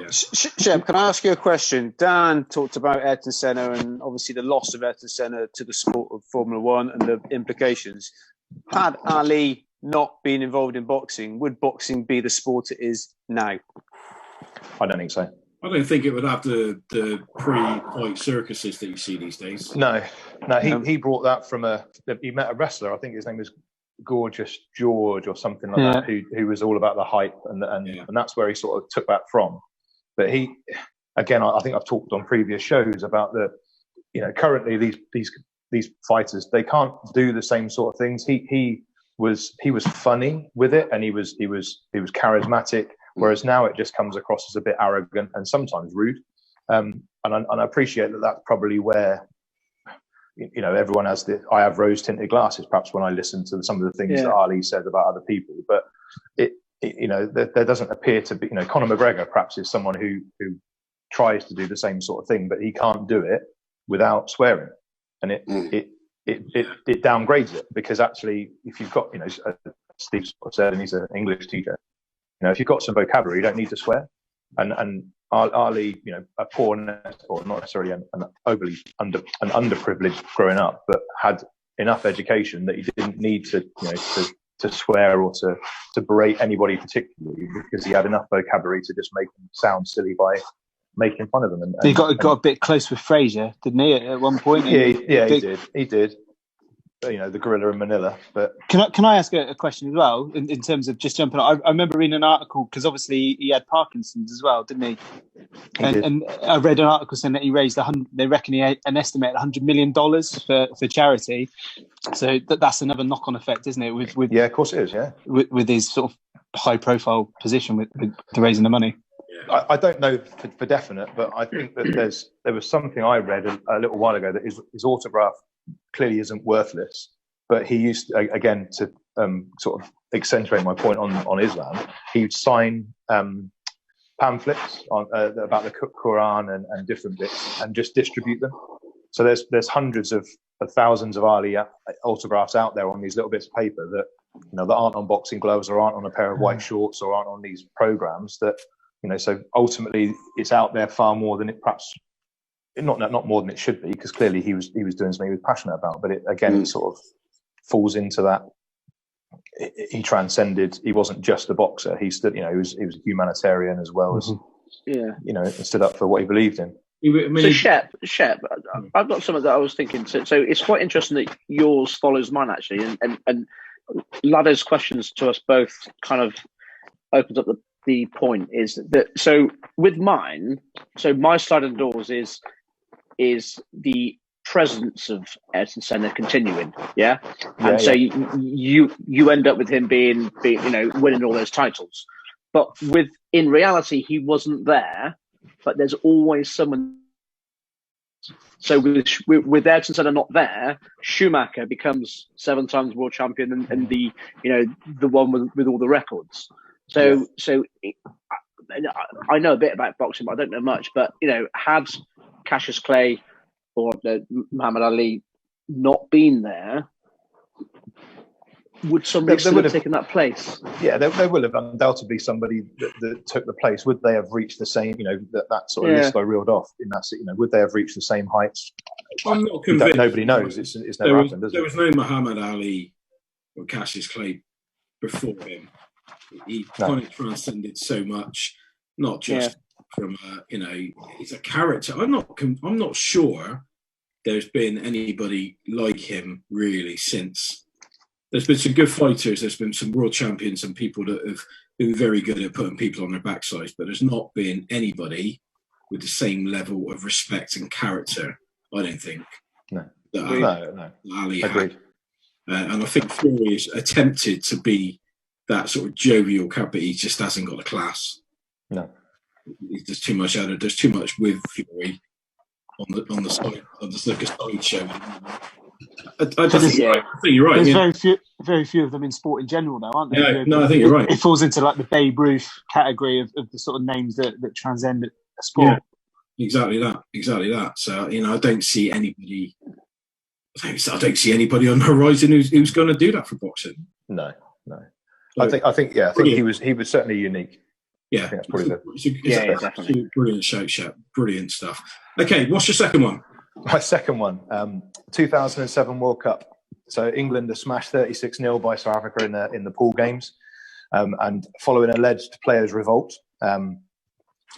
Shep, can I ask you a question? Dan talked about Ayrton Senna and obviously the loss of Ayrton Senna to the sport of Formula One and the implications. Had Ali not been involved in boxing, would boxing be the sport it is now? I don't think so. I don't think it would have the pre-fight circuses that you see these days. No. He brought that from he met a wrestler. I think his name was Gorgeous George or something like that, who was all about the hype, and that's where he sort of took that from. But I think I've talked on previous shows about currently these fighters, they can't do the same sort of things. He was funny with it, and he was charismatic. Whereas now it just comes across as a bit arrogant and sometimes rude. And I appreciate that that's probably where, everyone has I have rose tinted glasses, perhaps, when I listen to some of the things that Ali said about other people. But there doesn't appear to be, Conor McGregor perhaps is someone who tries to do the same sort of thing, but he can't do it without swearing. And it downgrades it, because actually, if you've got, Steve said, and he's an English teacher, if you've got some vocabulary, you don't need to swear. And Ali, a poor, or not necessarily an underprivileged growing up, but had enough education that he didn't need to swear or to berate anybody particularly, because he had enough vocabulary to just make them sound silly by making fun of them. And he got a bit close with Fraser, didn't he? At one point. He did. The gorilla in Manila. But can I ask a question as well in terms of just jumping on? I remember reading an article, because obviously he had Parkinson's as well, didn't he? And I read an article saying that he raised they reckon he had an estimate $100 million for charity. So that's another knock-on effect, isn't it? With of course it is. Yeah, with his sort of high-profile position with raising the money. I don't know for definite, but I think that there was something I read a little while ago that his autograph clearly isn't worthless, but he used to, again, to sort of accentuate my point on Islam, he would sign pamphlets about the Quran and different bits and just distribute them. So there's hundreds of thousands of Ali autographs out there on these little bits of paper that that aren't on boxing gloves or aren't on a pair of white shorts or aren't on these programs, that So ultimately, it's out there far more than it perhaps not more than it should be, because clearly he was doing something he was passionate about. But it sort of falls into that. He transcended. He wasn't just a boxer. He stood. He was a humanitarian as well as and stood up for what he believed in. So Shep, I've got something that I was thinking. So it's quite interesting that yours follows mine actually, and Ladder's questions to us both kind of opens up the point is that so with mine, so my sliding doors is the presence of Ayrton Senna continuing, and so you end up with him being winning all those titles, but in reality he wasn't there, but there's always someone. So with Ayrton Senna not there, Schumacher becomes 7 times world champion and the one with all the records. So I know a bit about boxing, but I don't know much. But had Cassius Clay or Muhammad Ali not been there, would somebody still have taken that place? Yeah, there will have undoubtedly somebody that took the place. Would they have reached the same, that sort of list I reeled off in that, would they have reached the same heights? I'm not convinced. Nobody knows. It's never happened, does it? There was no Muhammad Ali or Cassius Clay before him. He kind of transcended so much, not just from he's a character. I'm not sure there's been anybody like him really since. There's been some good fighters. There's been some world champions and people that have been very good at putting people on their backsides, but there's not been anybody with the same level of respect and character, I don't think. No. Ali had. And I think Fury has attempted to be that sort of jovial character, but he just hasn't got the class. No. There's too much out of there's too much with Fury on the side of the side show. I think you're right. There's very few of them in sport in general, though, aren't there? Yeah, no, I think you're right. It falls into like the Babe Ruth category of the sort of names that transcend a sport. Yeah, exactly that. So I don't see anybody. I don't see anybody on the horizon who's going to do that for boxing. No. I think he was certainly unique. Yeah, that's probably definitely brilliant show, Shep. Brilliant stuff. Okay, what's your second one? My second one, 2007 World Cup. So England are smashed 36-0 by South Africa in the pool games, and following alleged players' revolt,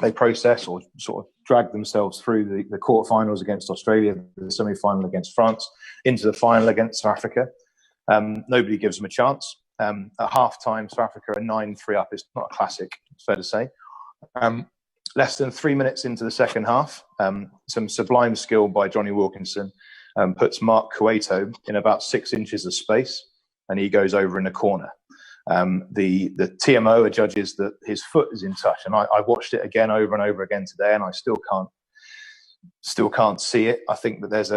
they process or sort of drag themselves through the quarterfinals against Australia, the semi-final against France, into the final against South Africa. Nobody gives them a chance. At half-time, South Africa are 9-3 up. It's not a classic, it's fair to say. Less than 3 minutes into the second half, some sublime skill by Johnny Wilkinson puts Mark Cueto in about 6 inches of space, and he goes over in the corner. The TMO judges that his foot is in touch, and I watched it again over and over again today, and I still can't see it. I think that there's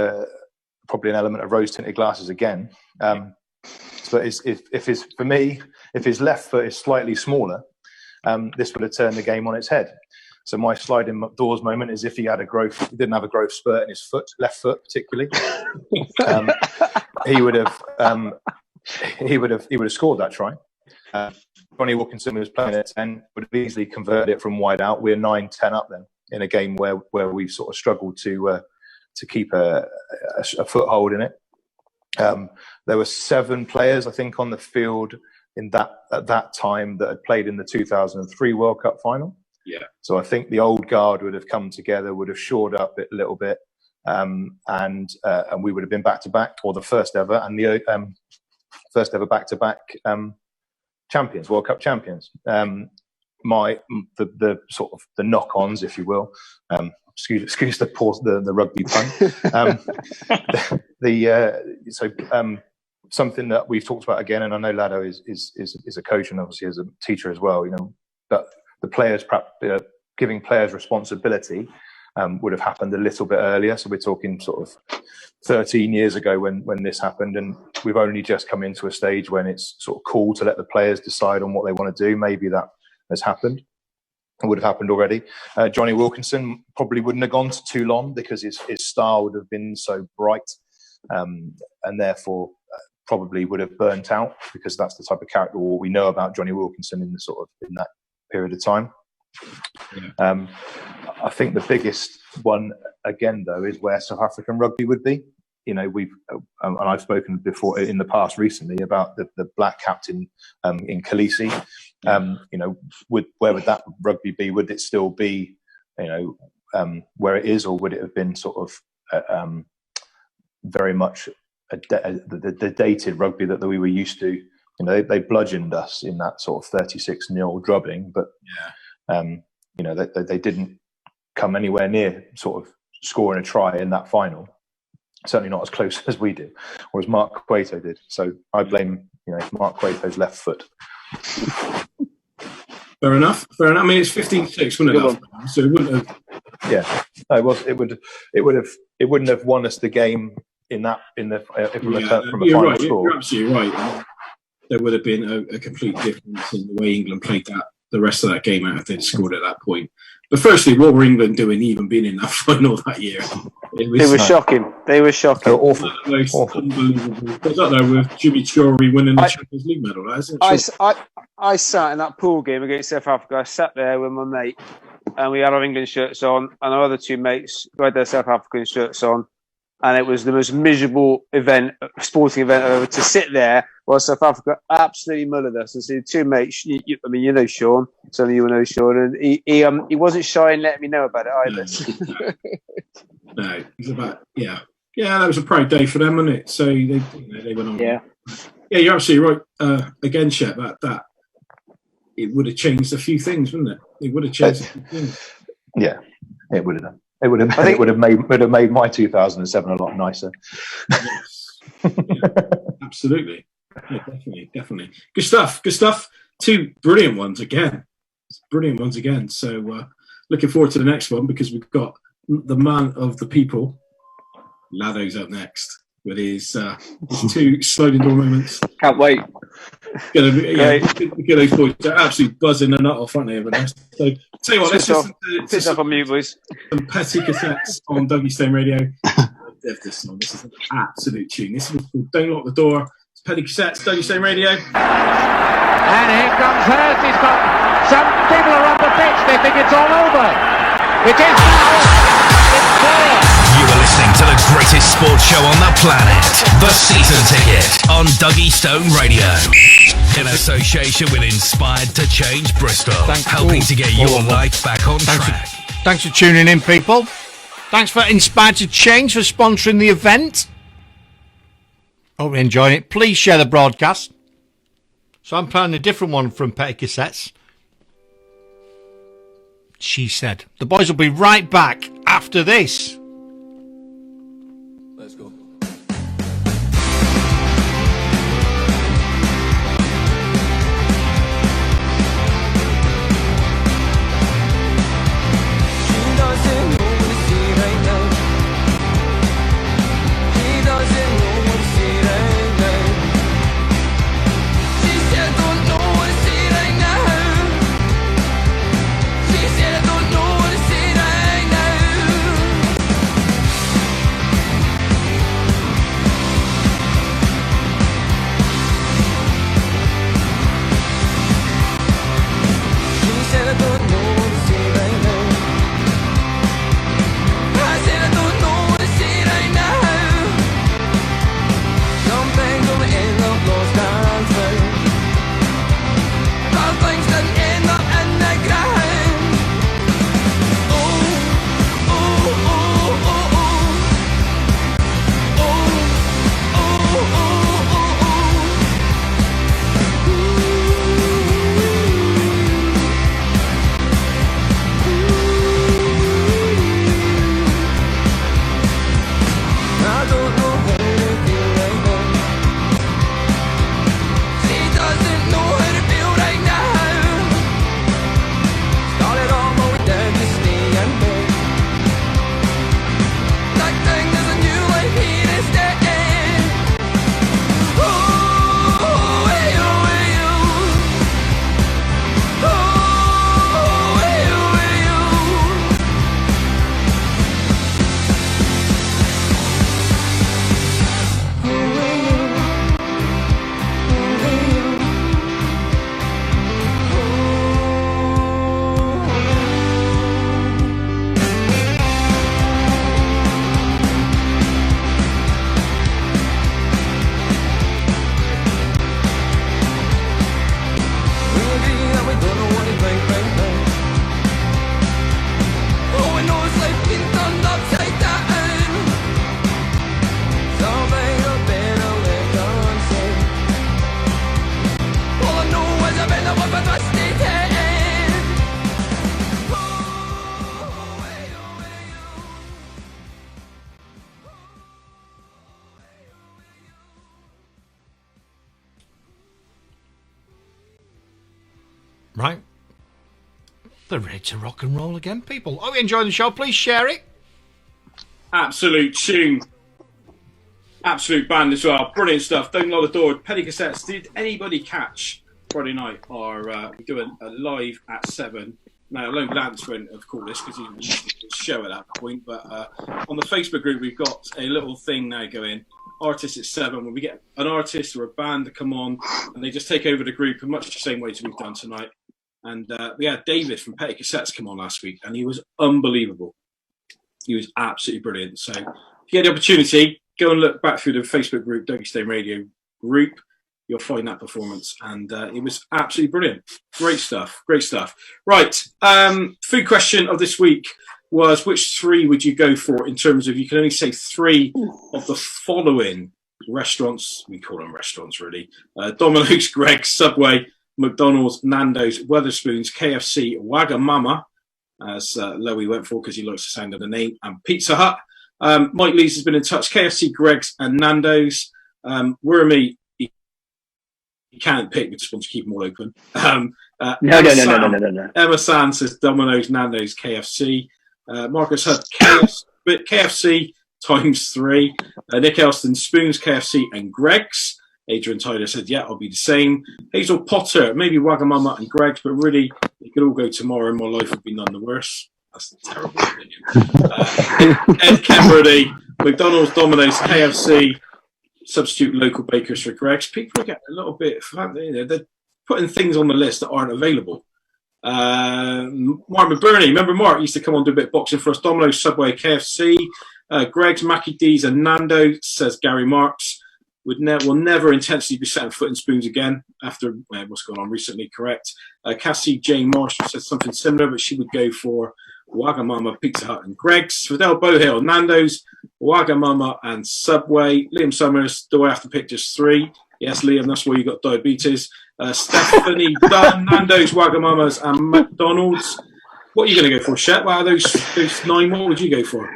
probably an element of rose-tinted glasses again. But if his left foot is slightly smaller, this would have turned the game on its head. So my sliding doors moment is if he didn't have a growth spurt in his left foot particularly, he would have scored that try. Johnny Wilkinson was playing at 10, would have easily converted it from wide out. We're 9-10 up then in a game where we've sort of struggled to keep a foothold in it. There were 7 players, I think, on the field at that time that had played in the 2003 World Cup final. Yeah. So I think the old guard would have come together, would have shored up it a little bit, and we would have been back to back, or the first ever, and the first ever back to back champions, World Cup champions. The sort of the knock-ons, if you will. Excuse the rugby pun. Something that we've talked about again, and I know Lado is a coach and obviously as a teacher as well. But the players, perhaps giving players responsibility, would have happened a little bit earlier. So we're talking sort of 13 years ago when this happened, and we've only just come into a stage when it's sort of cool to let the players decide on what they want to do. Maybe that has happened. It would have happened already. Johnny Wilkinson probably wouldn't have gone to Toulon because his star would have been so bright, and therefore probably would have burnt out, because that's the type of character we know about Johnny Wilkinson in that period of time. Yeah. I think the biggest one again, though, is where South African rugby would be. You know, we've and I've spoken before in the past recently about the black captain in Khaleesi. You know, where would that rugby be? Would it still be, you know, where it is, or would it have been sort of very much the dated rugby that we were used to? You know, they bludgeoned us in that sort of 36-0 drubbing, but you know, they didn't come anywhere near sort of scoring a try in that final. Certainly not as close as we did, or as Mark Cueto did. So I blame, you know, Mark Cueto's left foot. Fair enough. I mean, it's 15-6, wouldn't it? So it wouldn't have. Yeah, no, it was. It wouldn't have won us the game from a final score. You're absolutely right. There would have been a complete difference in the way England played the rest of that game out if they'd scored at that point. But firstly, what were England doing even being in that final that year? They were shocking. They were shocking. Awful. Unbelievable. What's that though with Jimmy Chorley winning the Champions League medal? I sat in that pool game against South Africa. I sat there with my mate, and we had our England shirts on, and our other two mates who had their South African shirts on. And it was the most miserable sporting event ever, to sit there while South Africa absolutely mullered us. And so two mates, I mean, you know Sean, some of you will know Sean, and he wasn't shy in letting me know about it either. No, it was about that was a proud day for them, wasn't it? So they went on. Yeah, you're absolutely right. Again, Shep, that it would have changed a few things, wouldn't it? It would have changed a few things. Yeah, it would have done. It would have made my 2007 a lot nicer. Yes. Yeah, absolutely. Yeah, definitely. Good stuff. Two brilliant ones again. So looking forward to the next one, because we've got the man of the people, Lado's up next with his two sliding door moments. Can't wait. Get those boys. They're absolutely buzzing the nut off, aren't they? Over there. So tell you what, let's just up on mute, boys. Some petty cassettes on Duggystone Radio. This song. This is an absolute tune. This is called "Don't Lock the Door." It's petty cassettes, Duggystone Radio. And here comes Hurst. He's got some people are on the pitch. They think it's all over. It is now. It's clear. You are listening to the greatest sports show on the planet, The Season Ticket, on Duggystone Radio, in association with Inspired to Change Bristol, helping to get your life back on track. Thanks for tuning in, people. Thanks for Inspired to Change for sponsoring the event. Hope you're enjoying it. Please share the broadcast. So I'm playing a different one from Petty Cassettes. She said. The boys will be right back after this. Let's go. Right. They're ready to rock and roll again, people. Are we enjoying the show? Please share it. Absolute tune. Absolute band as well. Brilliant stuff. Don't lock the door. Penny Cassettes. Did anybody catch Friday night? We're doing a live at 7. Now, alone Lance won't have caught this because he was listening to the show at that point. But on the Facebook group, we've got a little thing now going. Artists at 7. When we get an artist or a band to come on, and they just take over the group in much the same way as we've done tonight. And we had David from Petty Cassettes come on last week, and he was unbelievable. He was absolutely brilliant. So if you get the opportunity, go and look back through the Facebook group, Duggystone Radio group. You'll find that performance. And it was absolutely brilliant. Great stuff. Great stuff. Right. Food question of this week was, which 3 would you go for in terms of, you can only say 3 of the following restaurants. We call them restaurants, really. Domino's, Greg's, Subway, McDonald's, Nando's, Wetherspoons, KFC, Wagamama, as Lowy went for because he likes the sound of the name, and Pizza Hut. Mike Lees has been in touch. KFC, Greg's, and Nando's. Wormy, he can't pick. We just want to keep them all open. No. Emma Sand says Domino's, Nando's, KFC. Marcus Hutt, KFC times 3. Nick Elston, Spoons, KFC, and Greg's. Adrian Tyler said, yeah, I'll be the same. Hazel Potter, maybe Wagamama and Greg's, but really, they could all go tomorrow and my life would be none the worse. That's a terrible opinion. Ed Kemberly, McDonald's, Domino's, KFC, substitute local bakers for Greg's. People get a little bit, they're putting things on the list that aren't available. Mark McBurney, remember Mark used to come on and do a bit of boxing for us. Domino's, Subway, KFC, Greg's, Mackie D's, and Nando, says Gary Marks. Will never intentionally be setting foot in Spoons again after what's going on recently, correct? Cassie Jane Marshall said something similar, but she would go for Wagamama, Pizza Hut, and Greg's. Fidel Bohill, Nando's, Wagamama, and Subway. Liam Summers, do I have to pick just 3? Yes, Liam, that's why you got diabetes. Stephanie Dunn, Nando's, Wagamama's, and McDonald's. What are you going to go for, Shep? Out of those 9, what would you go for?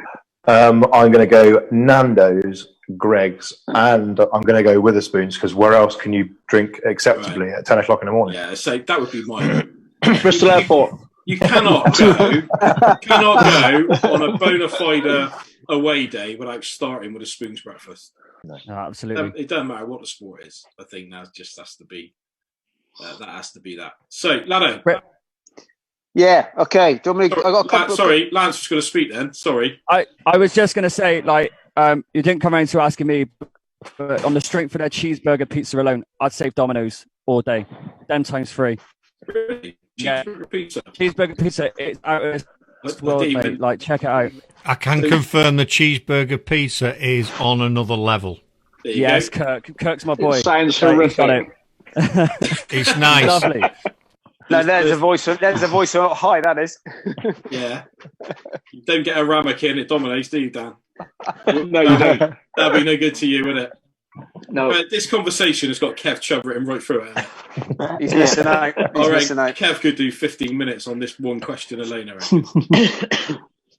I'm going to go Nando's, Greg's, and I'm going to go Witherspoons, because where else can you drink acceptably at 10 o'clock in the morning? Yeah, so that would be mine. Bristol Airport. You cannot go on a bona fide away day without starting with a Spoons breakfast. No, absolutely. It doesn't matter what the sport is. I think that just has to be that has to be that. So, Lado. Yeah, okay. I got a couple sorry, Lance was going to speak then. Sorry. I was just going to say, you didn't come around to asking me, but on the strength of their cheeseburger pizza alone, I'd save Domino's all day. Them times 3. Really? Cheeseburger pizza? Cheeseburger pizza, it's out of this world, mate. Check it out. I can confirm the cheeseburger pizza is on another level. Yes, Kirk's my boy. It sounds horrific. Got it. It's nice. Lovely. No, there's a voice. There's a voice. High, that is. Yeah. You don't get a ramekin at Domino's, do you, Dan? No, you don't. That'd be no good to you, would it? No. But this conversation has got Kev Chubb written right through it. He's missing out. Kev could do 15 minutes on this one question alone, I reckon.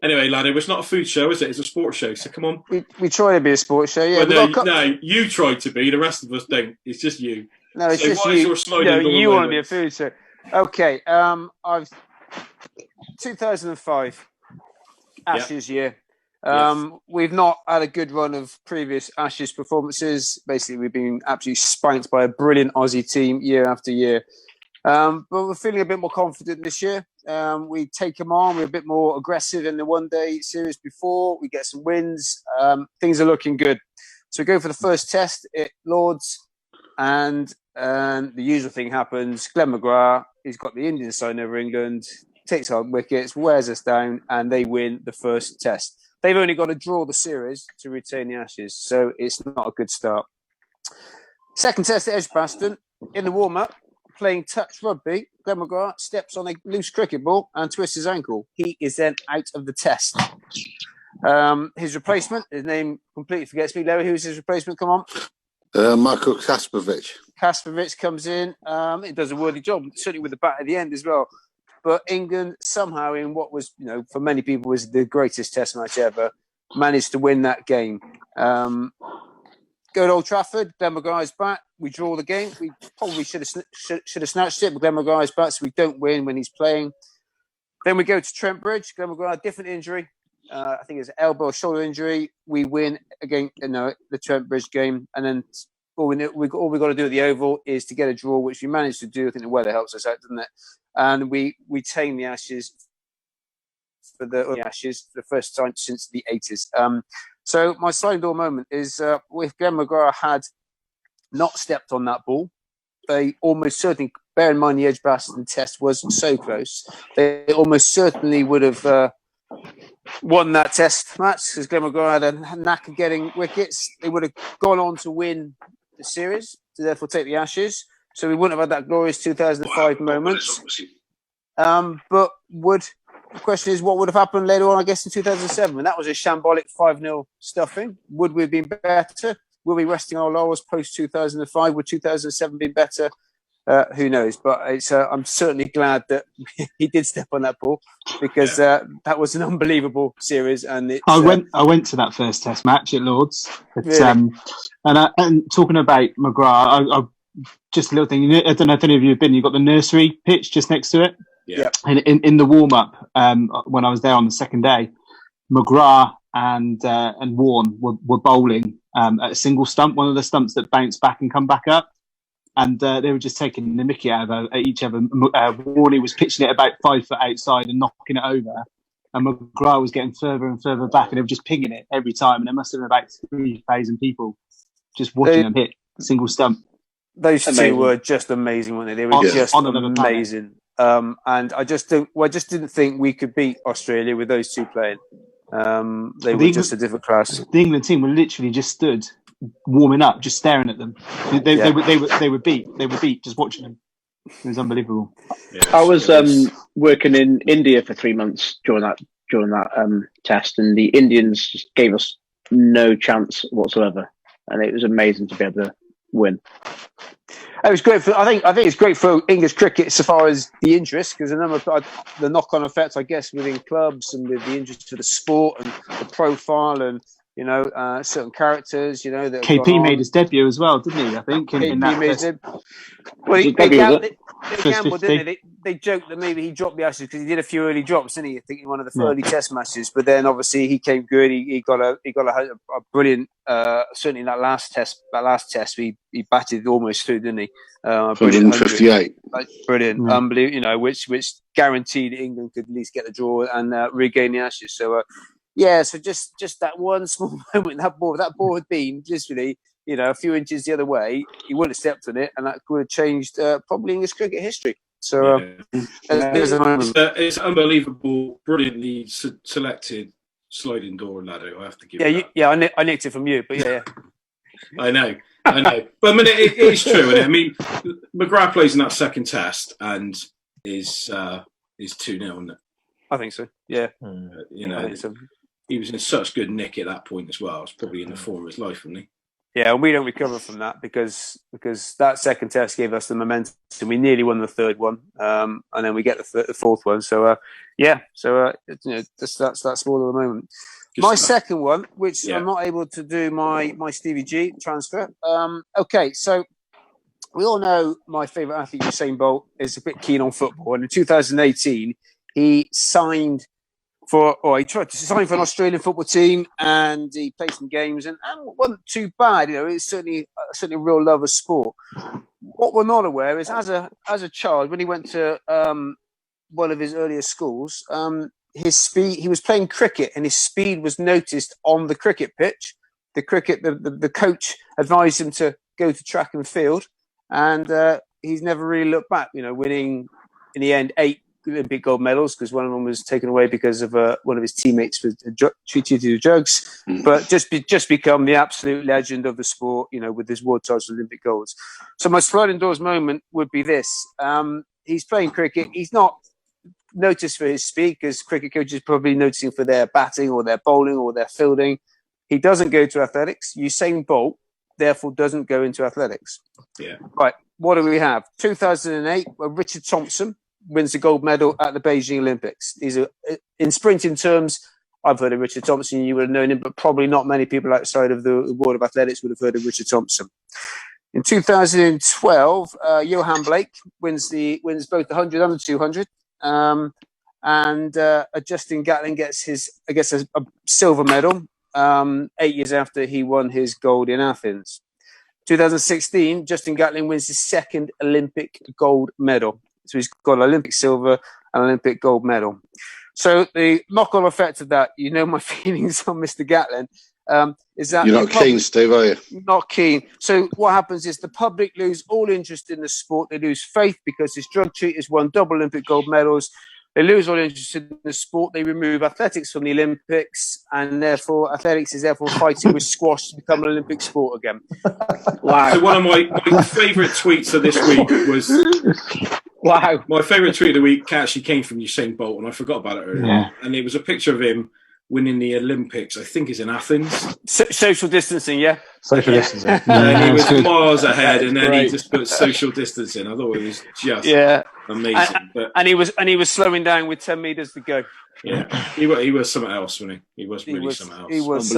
Anyway, lad, it's not a food show, is it? It's a sports show, so come on. We try to be a sports show, yeah. Well, no, you try to be. The rest of us don't. It's just you. No, it's so just what you. Is your sliding door you want to moment? be a food show. Okay, I've 2005 Ashes year. We've not had a good run of previous Ashes performances. Basically, we've been absolutely spanked by a brilliant Aussie team year after year. But we're feeling a bit more confident this year. We take them on. We're a bit more aggressive in the one-day series before. We get some wins. Things are looking good. So we go for the first test at Lords, and the usual thing happens. Glenn McGrath, he's got the Indian side over England, takes our wickets, wears us down, and they win the first test. They've only got to draw the series to retain the Ashes, so it's not a good start. Second test at Edgbaston, in the warm-up, playing touch rugby, Glenn McGrath steps on a loose cricket ball and twists his ankle. He is then out of the test. His replacement, his name completely forgets me. Larry, who's his replacement? Come on. Michael Kaspavic. Kaspavic comes in. It does a worthy job, certainly with the bat at the end as well. But England somehow, in what was, for many people was the greatest test match ever, managed to win that game. go to Old Trafford. Glenn Maguire's back. We draw the game. We probably should have snatched it, but Glenn Maguire's back, so we don't win when he's playing. Then we go to Trent Bridge. Glenn Maguire, different injury. I think it's elbow or shoulder injury. We win again, the Trent Bridge game, and then all we got to do at the Oval is to get a draw, which we managed to do. I think the weather helps us out, doesn't it? And we tame the Ashes for the first time since the 80s. So my sliding door moment is if Glenn Maguire had not stepped on that ball, they almost certainly, bear in mind the Edgbaston test was so close, they almost certainly would have won that test match because Glenn Maguire had a knack of getting wickets. They would have gone on to win the series, to therefore take the Ashes. So we wouldn't have had that glorious 2005 moment. But the question is, what would have happened later on, I guess, in 2007? And that was a shambolic 5-0 stuffing. Would we have been better? Were we resting our laurels post-2005? Would 2007 be better? Who knows? But I'm certainly glad that he did step on that ball because that was an unbelievable series. And I went to that first Test match at Lords. But, really? and talking about Maguire, I just a little thing. I don't know if any of you have been. You've got the nursery pitch just next to it. Yeah. And in the warm up, when I was there on the second day, McGrath and Warne were bowling at a single stump, one of the stumps that bounced back and come back up. And they were just taking the mickey out of each other. Warney was pitching it about 5 foot outside and knocking it over. And McGrath was getting further and further back, and they were just pinging it every time. And there must have been about 3,000 people just watching them hit single stump. Those two were just amazing, weren't they? They were just amazing. And I just didn't think we could beat Australia with those two playing. They were just a different class. The England team were literally just stood warming up, just staring at them. They were beat. They were beat just watching them. It was unbelievable. Yes, I was working in India for 3 months during that test, and the Indians just gave us no chance whatsoever, and it was amazing to be able to win. It was great I think it's great for English cricket so far as the interest, because the knock-on effect, I guess, within clubs and with the interest for the sport and the profile and certain characters, that KP made his debut as well, didn't he? I think in that test. Well, they gambled, didn't they? They joked that maybe he dropped the Ashes because he did a few early drops, didn't he? I think in one of the early Test matches. But then obviously he came good. He got a brilliant. Certainly in that last test, he batted almost through, didn't he? 158. Brilliant, unbelievable. Which guaranteed England could at least get the draw and regain the Ashes. So. So just that one small moment, that ball had been literally, a few inches the other way, he would have stepped on it, and that could have changed probably English cricket history. So it's unbelievable, brilliantly selected sliding door ladder. I have to give. I nicked it from you, but yeah. I know. But I mean, it is true. And I mean, McGrath plays in that second test and is 2-0, isn't it? I think so. Yeah. I think so. He was in such good nick at that point as well. It's probably in the form of his life, wasn't he? Yeah, and we don't recover from that because that second test gave us the momentum. We nearly won the third one, and then we get the fourth one. So that's small at the moment. My second one, which I'm not able to do my Stevie G transfer. Okay, so we all know my favourite athlete, Usain Bolt, is a bit keen on football, and in 2018 he he tried to sign for an Australian football team, and he played some games, and it wasn't too bad. It's certainly a real love of sport. What we're not aware is, as a child, when he went to one of his earlier schools, he was playing cricket, and his speed was noticed on the cricket pitch. The coach advised him to go to track and field, and he's never really looked back. Winning in the end 8 Olympic gold medals, because one of them was taken away because of one of his teammates was treated to drugs, but just become the absolute legend of the sport, with his world titles, Olympic golds. So my sliding doors moment would be this: he's playing cricket. He's not noticed for his speed, because cricket coaches are probably noticing for their batting or their bowling or their fielding. He doesn't go to athletics. Usain Bolt therefore doesn't go into athletics. Yeah. Right. What do we have? 2008, Richard Thompson wins the gold medal at the Beijing Olympics. These are, in sprinting terms, I've heard of Richard Thompson. You would have known him, but probably not many people outside of the world of athletics would have heard of Richard Thompson. In 2012, Johan Blake wins both the 100 and the 200. Justin Gatlin gets a silver medal 8 years after he won his gold in Athens. 2016, Justin Gatlin wins his second Olympic gold medal. So he's got an Olympic silver and Olympic gold medal. So the knock-on effect of that, you know my feelings on Mr. Gatlin, is that... You're not keen, Steve, are you? Not keen. So what happens is the public lose all interest in the sport. They lose faith because his drug cheaters won double Olympic gold medals. They lose all interest in the sport. They remove athletics from the Olympics, and therefore athletics is fighting with squash to become an Olympic sport again. Wow! So one of my favourite tweets of this week was wow. My favourite tweet of the week actually came from Usain Bolt, and I forgot about it earlier. Yeah. And it was a picture of him winning the Olympics. I think it's in Athens. Social distancing, yeah. Social distancing. And he was miles ahead, and then he just put social distancing. I thought it was just amazing. And he was slowing down with 10 meters to go. Yeah, he was something else, wasn't he? He was really something else. He was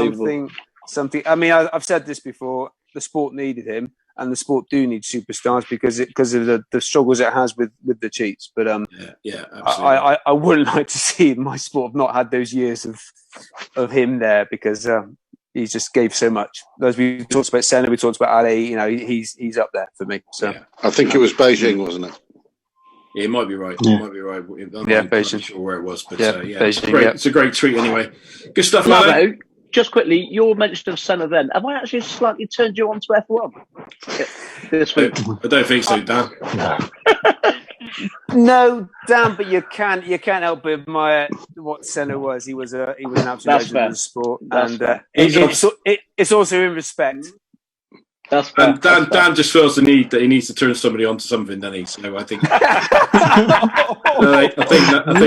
something. I mean, I've said this before. The sport needed him, and the sport do need superstars because of the struggles it has with the cheats. But absolutely. I wouldn't like to see my sport have not had those years of him there because he just gave so much. As we talked about Senna, we talked about Ali. You know, he's up there for me. So I think it was Beijing, wasn't it? Yeah, it might be right. Yeah. It might be right. Beijing. I'm not sure where it was, but Beijing, it's a great tweet anyway. Good stuff, Lado. Just quickly, your mention of Senna then, have I actually slightly turned you on to F1 this week? I don't think so, Dan. No, Dan, but you can't help but admire what Senna was. He was an absolute legend in the sport, and it's also in respect. That's fair. And Dan just feels the need that he needs to turn somebody on to something, doesn't he? So I think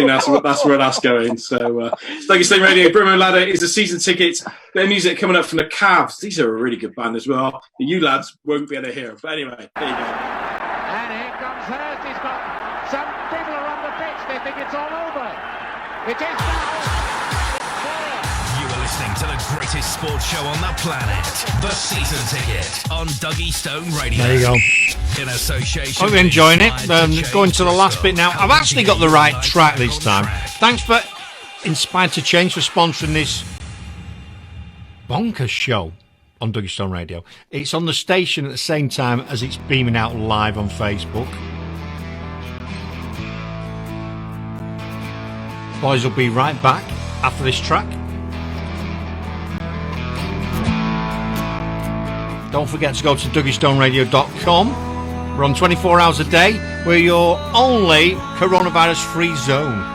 that's where that's going. So Duggystone Radio, Bruno Ladder is the season tickets. Their music coming up from the Cavs. These are a really good band as well. You lads won't be able to hear. But anyway, there you go. And here comes Hurst. He's got some people are on the pitch. They think it's all over. It is now. Listening to the greatest sports show on the planet, The Season Ticket on Duggystone Radio. There you go. In association. Hope you're enjoying it. Going to the last bit now. I've actually got the right track this time. Thanks for Inspired to Change for sponsoring this bonkers show on Duggystone Radio. It's on the station at the same time as it's beaming out live on Facebook. Boys will be right back after this track. Don't forget to go to duggystoneradio.com. We're on 24 hours a day. We're your only coronavirus-free zone.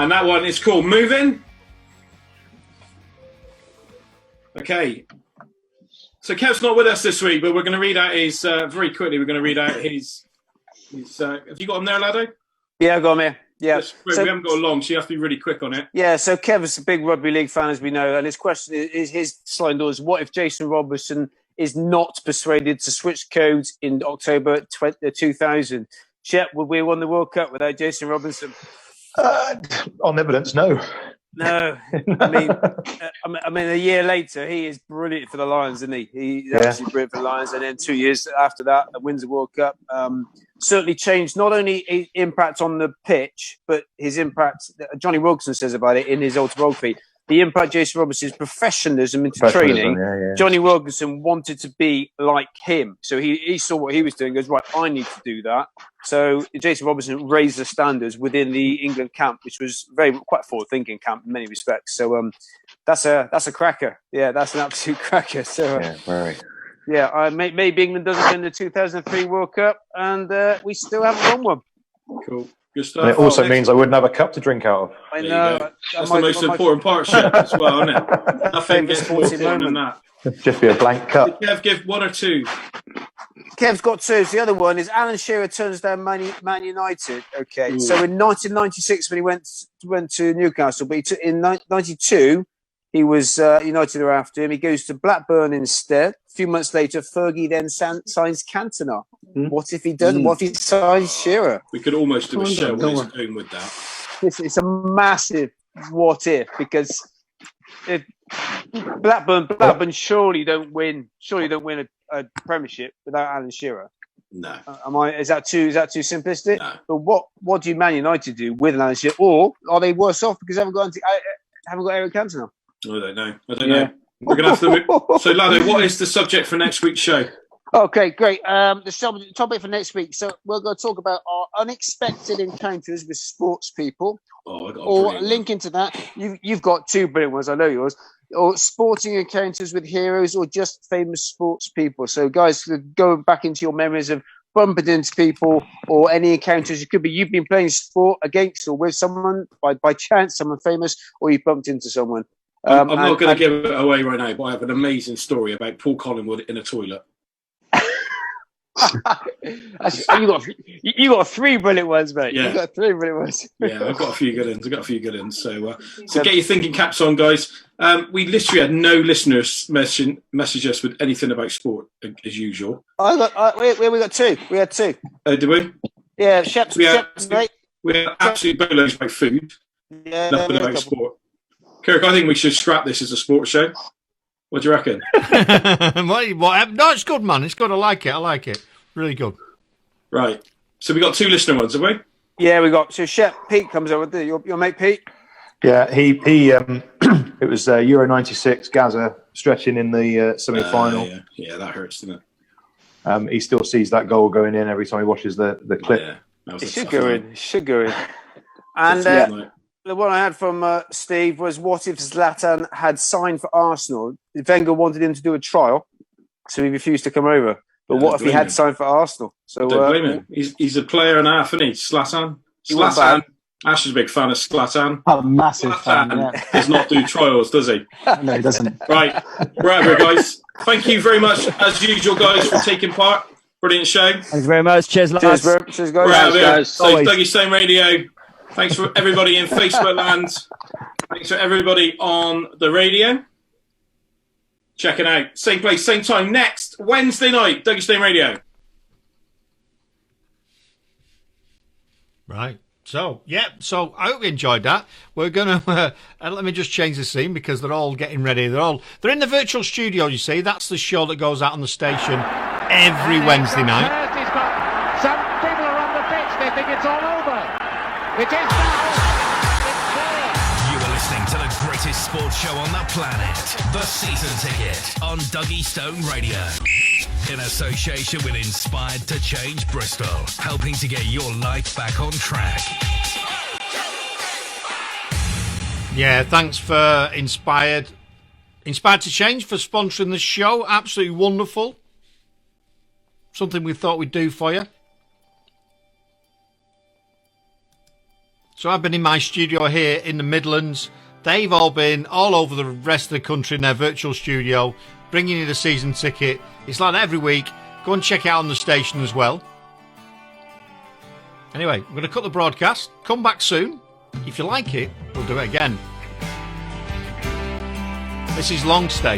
And that one is called Moving. Okay. So Kev's not with us this week, but we're going to read out his, very quickly, we're going to read out his have you got him there, Laddo? Yeah, I got him here. Yeah. Yes, we haven't got long, so you have to be really quick on it. Yeah, so Kev's a big rugby league fan, as we know, and his question is his sliding doors. What if Jason Robertson is not persuaded to switch codes in October 2000? Shep, would we have won the World Cup without Jason Robinson? On evidence, no. No, I mean, a year later, he is brilliant for the Lions, isn't he? He's absolutely brilliant for the Lions. And then 2 years after that, wins the World Cup. Certainly changed not only his impact on the pitch, but his impact. Johnny Wilkinson says about it in his autobiography. The impact Jason Robinson's professionalism into training. Yeah. Johnny Wilkinson wanted to be like him, so he saw what he was doing. Goes, right, I need to do that. So Jason Robinson raised the standards within the England camp, which was quite forward-thinking camp in many respects. So that's a cracker. Yeah, that's an absolute cracker. So very. Yeah, maybe England doesn't win the 2003 World Cup, and we still haven't won one. Cool. Good stuff. And it also means I wouldn't have a cup to drink out of. I know. That's the most important part, Shep, as well, isn't it? Nothing gets more important than that. Just be a blank cup. Kev, give one or two. Kev's got two. So the other one is Alan Shearer turns down Man United. Okay. Ooh. So in 1996, when he went to Newcastle, but in 92, he was United were after him. He goes to Blackburn instead. A few months later, Fergie then signs Cantona. What if he doesn't? What if he signs Shearer? We could almost do a show on his own with that. It's a massive what if, because if Blackburn surely don't win a Premiership without Alan Shearer. No. Is that too simplistic? No. But what do Man United do with Alan Shearer, or are they worse off because they haven't got Eric Cantona? I don't know. We're going to have to... So, Lado, what is the subject for next week's show? Okay, great. The topic for next week. So we're going to talk about our unexpected encounters with sports people. Or linking to that, you've got two brilliant ones. I know yours. Or sporting encounters with heroes, or just famous sports people. So, guys, go back into your memories of bumping into people, or any encounters. It could be you've been playing sport against or with someone by chance, someone famous, or you bumped into someone. I'm not going to give it away right now, but I have an amazing story about Paul Collingwood in a toilet. you got three brilliant ones, mate. Yeah. You got three brilliant ones. Yeah, I've got a few good ones. So get your thinking caps on, guys. We literally had no listeners message us with anything about sport as usual. We got two. We had two. Did we? Yeah, Shep's mate. We had absolute bolos about food. Yeah, nothing about sport. Kirk, I think we should scrap this as a sports show. What do you reckon? No, it's good, man. It's good. I like it. Really good. Right. So we got two listener ones, have we? Yeah, we got. So Shep, Pete comes over. Your mate Pete. Yeah, he. It was Euro '96. Gaza stretching in the semi-final. Yeah, that hurts, doesn't it? He still sees that goal going in every time he watches the clip. Yeah, it should go in. And the one I had from Steve was, what if Zlatan had signed for Arsenal? Wenger wanted him to do a trial, so he refused to come over. But what if he had signed for Arsenal? So don't blame him. He's a player and a half, isn't he? Zlatan. Ash is a big fan of Zlatan. Oh, massive fan. Yeah. Does not do trials, does he? No, he doesn't. Right, we're out here, guys. Thank you very much, as usual, guys, for taking part. Brilliant show. Thanks very much. Cheers, lads. Cheers, guys. We're out here. So, Dougie Stone Radio. Thanks for everybody in Facebook land. Thanks for everybody on the radio. Check it out. Same place, same time, next Wednesday night, Dougie Stone Radio. Right. So I hope you enjoyed that. We're going to, let me just change the scene because they're all getting ready. They're in the virtual studio, you see. That's the show that goes out on the station every Wednesday night. Some people are on the pitch. They think it's all over. It is now. You are listening to the greatest sports show on the planet, The Season Ticket, on Dougie Stone Radio. In association with Inspired to Change Bristol, helping to get your life back on track. Yeah, thanks for Inspired to Change for sponsoring the show. Absolutely wonderful. Something we thought we'd do for you. So I've been in my studio here in the Midlands. They've all been all over the rest of the country in their virtual studio, bringing you the season ticket. It's like that every week. Go and check it out on the station as well. Anyway, I'm going to cut the broadcast. Come back soon. If you like it, we'll do it again. This is Long Stay.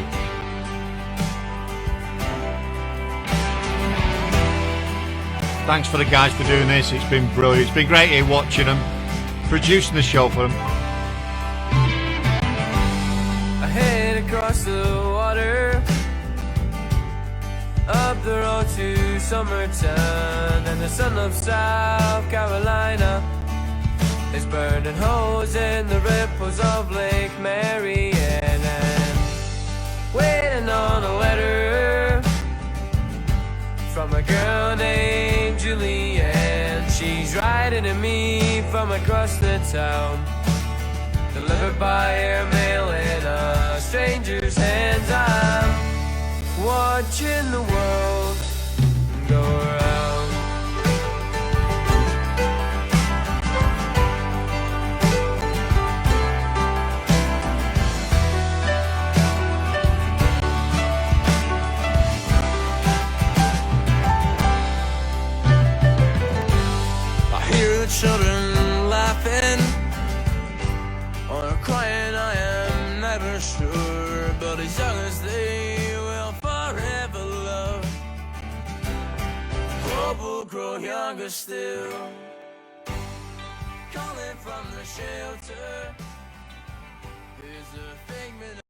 Thanks for the guys for doing this. It's been brilliant. It's been great here watching them, producing the show for them. I head across the water, up the road to Somerton, and the sun of South Carolina is burning holes in the ripples of Lake Marianne, and waiting on a letter from a girl named Julianne. She's writing to me from across the town, delivered by airmail in a stranger's hands. I'm watching the world go round. Children laughing or crying, I am never sure, but as young as they will forever love, hope will grow younger still, calling from the shelter is a figment